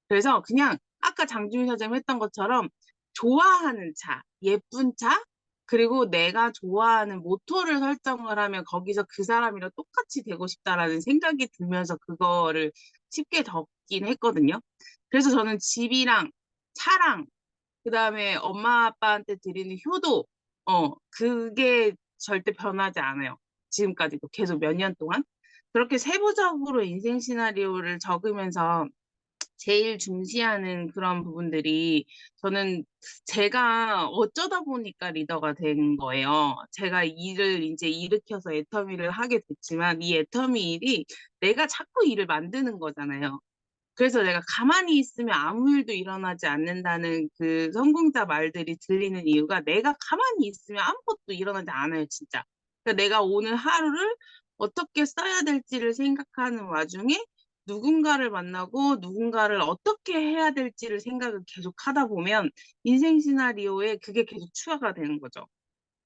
그래서 그냥 아까 장준희 선생님 했던 것처럼 좋아하는 차, 예쁜 차, 그리고 내가 좋아하는 모토를 설정을 하면 거기서 그 사람이랑 똑같이 되고 싶다라는 생각이 들면서 그거를 쉽게 적긴 했거든요. 그래서 저는 집이랑 차랑 그다음에 엄마 아빠한테 드리는 효도, 그게 절대 변하지 않아요. 지금까지도 계속 몇 년 동안. 그렇게 세부적으로 인생 시나리오를 적으면서 제일 중시하는 그런 부분들이 저는 제가 어쩌다 보니까 리더가 된 거예요. 제가 일을 이제 일으켜서 애터미를 하게 됐지만 이 애터미 일이 내가 자꾸 일을 만드는 거잖아요. 그래서 내가 가만히 있으면 아무 일도 일어나지 않는다는 그 성공자 말들이 들리는 이유가 내가 가만히 있으면 아무것도 일어나지 않아요, 진짜. 그러니까 내가 오늘 하루를 어떻게 써야 될지를 생각하는 와중에 누군가를 만나고 누군가를 어떻게 해야 될지를 생각을 계속 하다 보면 인생 시나리오에 그게 계속 추가가 되는 거죠.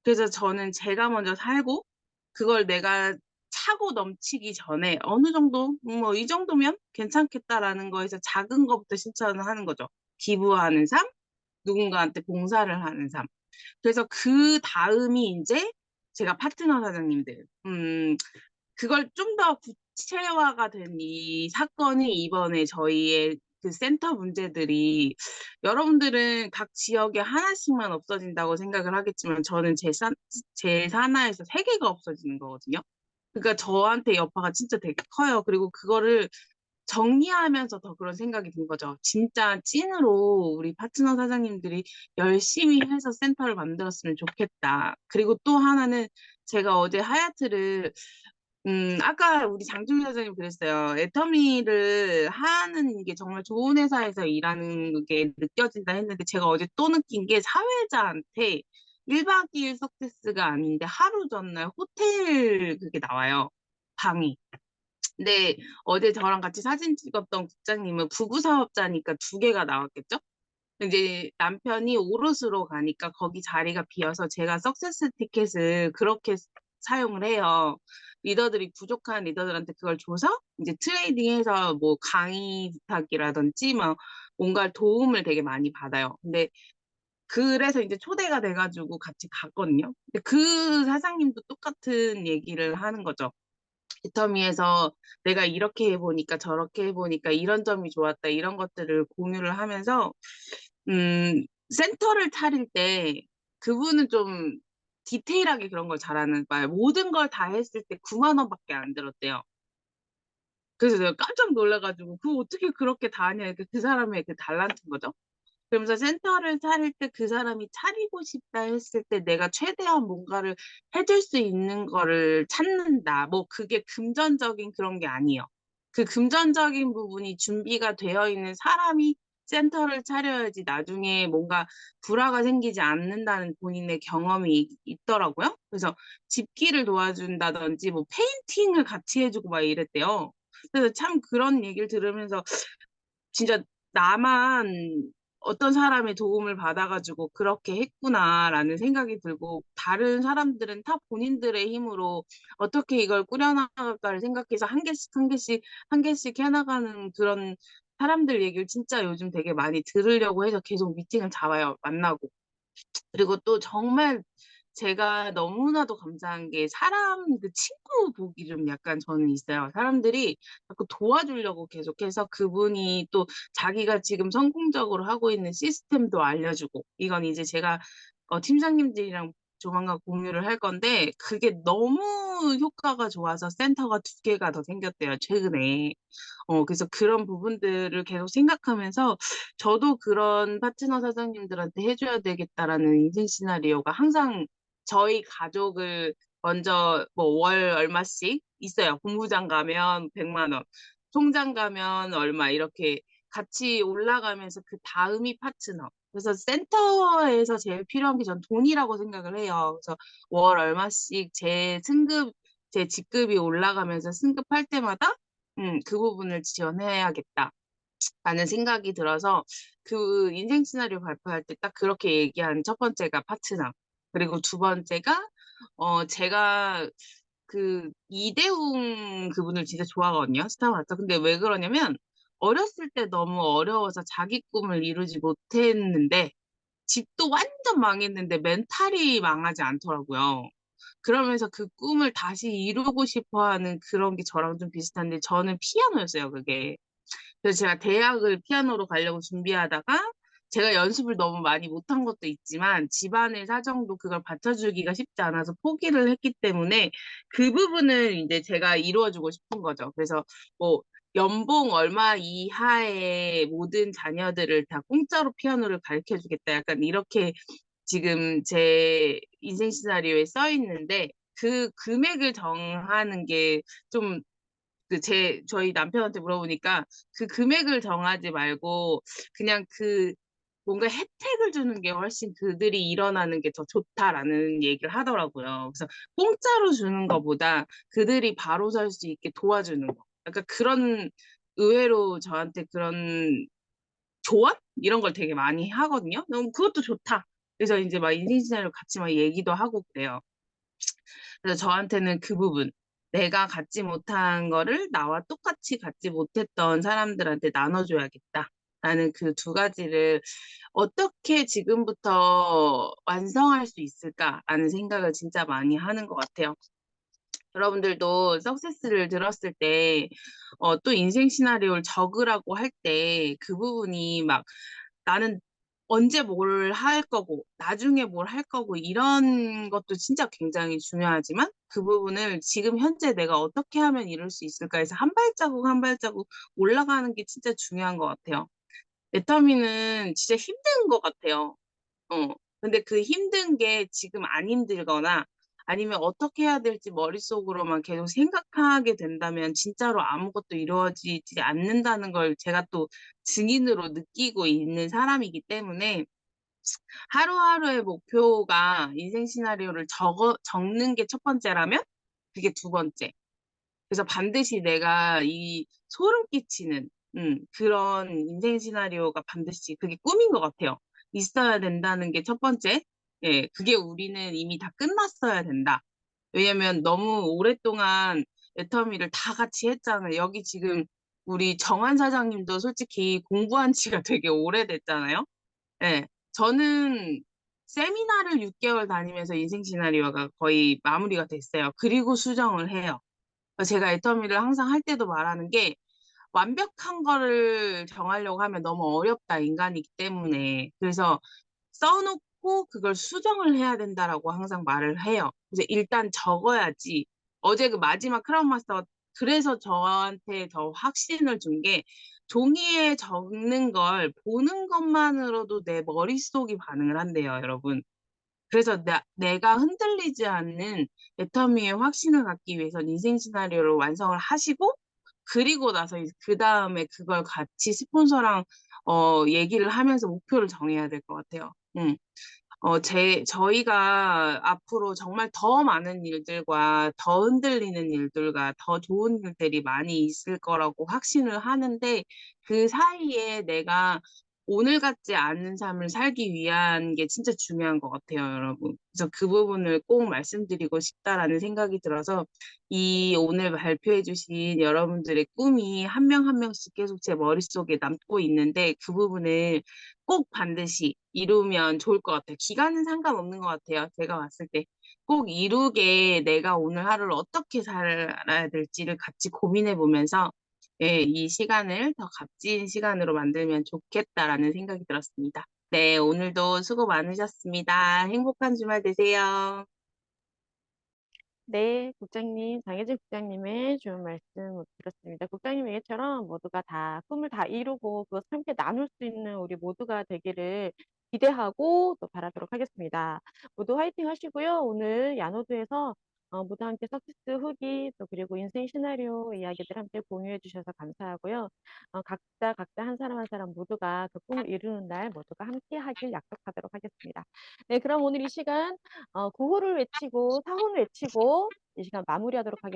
그래서 저는 제가 먼저 살고 그걸 내가 차고 넘치기 전에 어느 정도 뭐 이 정도면 괜찮겠다라는 거에서 작은 것부터 실천을 하는 거죠. 기부하는 삶, 누군가한테 봉사를 하는 삶. 그래서 그 다음이 이제 제가 파트너 사장님들, 그걸 좀 더 구체화가 된 이 사건이 이번에 저희의 그 센터 문제들이 여러분들은 각 지역에 하나씩만 없어진다고 생각을 하겠지만 저는 제 산하에서 3개가 없어지는 거거든요. 그러니까 저한테 여파가 진짜 되게 커요. 그리고 그거를 정리하면서 더 그런 생각이 든 거죠. 진짜 찐으로 우리 파트너 사장님들이 열심히 해서 센터를 만들었으면 좋겠다. 그리고 또 하나는 제가 어제 하얏트를 아까 우리 장준희 사장님 그랬어요. 애터미를 하는 게 정말 좋은 회사에서 일하는 게 느껴진다 했는데 제가 어제 또 느낀 게 사회자한테 1박 2일 석세스가 아닌데 하루 전날 호텔 그게 나와요. 방이. 근데 어제 저랑 같이 사진 찍었던 국장님은 부부 사업자니까 2개가 나왔겠죠? 이제 남편이 오롯으로 가니까 거기 자리가 비어서 제가 석세스 티켓을 그렇게 사용을 해요. 리더들이 부족한 리더들한테 그걸 줘서 이제 트레이딩해서 뭐 강의 부탁이라든지 막 뭔가 도움을 되게 많이 받아요. 근데 그래서 이제 초대가 돼가지고 같이 갔거든요. 근데 그 사장님도 똑같은 얘기를 하는 거죠. 애터미에서 내가 이렇게 해보니까 저렇게 해보니까 이런 점이 좋았다 이런 것들을 공유를 하면서 센터를 차릴 때 그분은 좀 디테일하게 그런 걸 잘하는 바예요. 모든 걸 다 했을 때 9만 원밖에 안 들었대요. 그래서 내가 깜짝 놀라가지고 그 어떻게 그렇게 다 하냐 그 사람의 그 달란트인 거죠. 그러면서 센터를 차릴 때 그 사람이 차리고 싶다 했을 때 내가 최대한 뭔가를 해줄 수 있는 거를 찾는다. 뭐 그게 금전적인 그런 게 아니에요. 그 금전적인 부분이 준비가 되어 있는 사람이 센터를 차려야지 나중에 뭔가 불화가 생기지 않는다는 본인의 경험이 있더라고요. 그래서 집기를 도와준다든지 뭐 페인팅을 같이 해주고 막 이랬대요. 그래서 참 그런 얘기를 들으면서 진짜 나만 어떤 사람의 도움을 받아가지고 그렇게 했구나라는 생각이 들고 다른 사람들은 다 본인들의 힘으로 어떻게 이걸 꾸려나갈까를 생각해서 한 개씩 한 개씩 한 개씩 해나가는 그런 사람들 얘기를 진짜 요즘 되게 많이 들으려고 해서 계속 미팅을 잡아요. 만나고. 그리고 또 정말 제가 너무나도 감사한 게 사람 그 친구 보기 좀 약간 저는 있어요. 사람들이 자꾸 도와주려고 계속해서 그분이 또 자기가 지금 성공적으로 하고 있는 시스템도 알려주고 이건 이제 제가 팀장님들이랑 조만간 공유를 할 건데 그게 너무 효과가 좋아서 센터가 2개가 더 생겼대요, 최근에. 그래서 그런 부분들을 계속 생각하면서 저도 그런 파트너 사장님들한테 해줘야 되겠다라는 인생 시나리오가 항상 저희 가족을 먼저 뭐 월 얼마씩 있어요. 본부장 가면 100만 원, 총장 가면 얼마 이렇게 같이 올라가면서 그 다음이 파트너. 그래서 센터에서 제일 필요한 게 전 돈이라고 생각을 해요. 그래서 월 얼마씩 제 직급이 올라가면서 승급할 때마다 그 부분을 지원해야겠다. 라는 생각이 들어서 그 인생 시나리오 발표할 때 딱 그렇게 얘기한 첫 번째가 파트너. 그리고 두 번째가 제가 그 이대웅 그분을 진짜 좋아하거든요. 스타마스터. 근데 왜 그러냐면 어렸을 때 너무 어려워서 자기 꿈을 이루지 못했는데 집도 완전 망했는데 멘탈이 망하지 않더라고요. 그러면서 그 꿈을 다시 이루고 싶어 하는 그런 게 저랑 좀 비슷한데 저는 피아노였어요, 그게. 그래서 제가 대학을 피아노로 가려고 준비하다가 제가 연습을 너무 많이 못한 것도 있지만 집안의 사정도 그걸 받쳐주기가 쉽지 않아서 포기를 했기 때문에 그 부분을 이제 제가 이루어주고 싶은 거죠. 그래서 뭐 연봉 얼마 이하의 모든 자녀들을 다 공짜로 피아노를 가르쳐 주겠다. 약간 이렇게 지금 제 인생 시나리오에 써 있는데 그 금액을 정하는 게좀 저희 남편한테 물어보니까 그 금액을 정하지 말고 그냥 뭔가 혜택을 주는 게 훨씬 그들이 일어나는 게 더 좋다라는 얘기를 하더라고요. 그래서 공짜로 주는 것보다 그들이 바로 설 수 있게 도와주는 거. 약간 그런 의외로 저한테 그런 조언? 이런 걸 되게 많이 하거든요. 너무 그것도 좋다. 그래서 이제 막 인생 시나리오 같이 막 얘기도 하고 그래요. 그래서 저한테는 그 부분, 내가 갖지 못한 거를 나와 똑같이 갖지 못했던 사람들한테 나눠줘야겠다. 라는 그 2가지를 어떻게 지금부터 완성할 수 있을까라는 생각을 진짜 많이 하는 것 같아요. 여러분들도 석세스를 들었을 때, 또 인생 시나리오를 적으라고 할 때 그 부분이 막 나는 언제 뭘 할 거고, 나중에 뭘 할 거고, 이런 것도 진짜 굉장히 중요하지만 그 부분을 지금 현재 내가 어떻게 하면 이룰 수 있을까 해서 한 발자국 한 발자국 올라가는 게 진짜 중요한 것 같아요. 애터미는 진짜 힘든 것 같아요. 어. 근데 그 힘든 게 지금 안 힘들거나 아니면 어떻게 해야 될지 머릿속으로만 계속 생각하게 된다면 진짜로 아무것도 이루어지지 않는다는 걸 제가 또 증인으로 느끼고 있는 사람이기 때문에 하루하루의 목표가 인생 시나리오를 적는 게 첫 번째라면 그게 두 번째. 그래서 반드시 내가 이 소름 끼치는 그런 인생 시나리오가 반드시 그게 꿈인 것 같아요. 있어야 된다는 게 첫 번째. 예, 그게 우리는 이미 다 끝났어야 된다. 왜냐면 너무 오랫동안 애터미를 다 같이 했잖아요. 여기 지금 우리 정한 사장님도 솔직히 공부한 지가 되게 오래됐잖아요. 예, 저는 세미나를 6개월 다니면서 인생 시나리오가 거의 마무리가 됐어요. 그리고 수정을 해요. 제가 애터미를 항상 할 때도 말하는 게 완벽한 거를 정하려고 하면 너무 어렵다, 인간이기 때문에. 그래서 써놓고 그걸 수정을 해야 된다라고 항상 말을 해요. 그래서 일단 적어야지. 어제 그 마지막 크라운 마스터 그래서 저한테 더 확신을 준 게 종이에 적는 걸 보는 것만으로도 내 머릿속이 반응을 한대요, 여러분. 그래서 내가 흔들리지 않는 애터미의 확신을 갖기 위해선 인생 시나리오를 완성을 하시고, 그리고 나서 그 다음에 그걸 같이 스폰서랑 얘기를 하면서 목표를 정해야 될 것 같아요. 저희가 앞으로 정말 더 많은 일들과 더 흔들리는 일들과 더 좋은 일들이 많이 있을 거라고 확신을 하는데, 그 사이에 내가 오늘 같지 않은 삶을 살기 위한 게 진짜 중요한 것 같아요, 여러분. 그래서 그 부분을 꼭 말씀드리고 싶다라는 생각이 들어서, 이 오늘 발표해주신 여러분들의 꿈이 한 명 한 명씩 계속 제 머릿속에 남고 있는데, 그 부분을 꼭 반드시 이루면 좋을 것 같아요. 기간은 상관없는 것 같아요. 제가 봤을 때. 꼭 이루게 내가 오늘 하루를 어떻게 살아야 될지를 같이 고민해 보면서, 예, 이 시간을 더 값진 시간으로 만들면 좋겠다라는 생각이 들었습니다. 네, 오늘도 수고 많으셨습니다. 행복한 주말 되세요. 네, 국장님, 장혜진 국장님의 좋은 말씀 들었습니다. 국장님 얘기처럼 모두가 다 꿈을 다 이루고 그것을 함께 나눌 수 있는 우리 모두가 되기를 기대하고 또 바라도록 하겠습니다. 모두 화이팅 하시고요. 오늘 야노드에서 모두 함께 석세스 후기 또 그리고 인생 시나리오 이야기들 함께 공유해 주셔서 감사하고요. 각자 한 사람 한 사람 모두가 그 꿈을 이루는 날 모두가 함께 하길 약속하도록 하겠습니다. 네, 그럼 오늘 이 시간 구호를 외치고 사혼을 외치고 이 시간 마무리하도록 하겠습니다.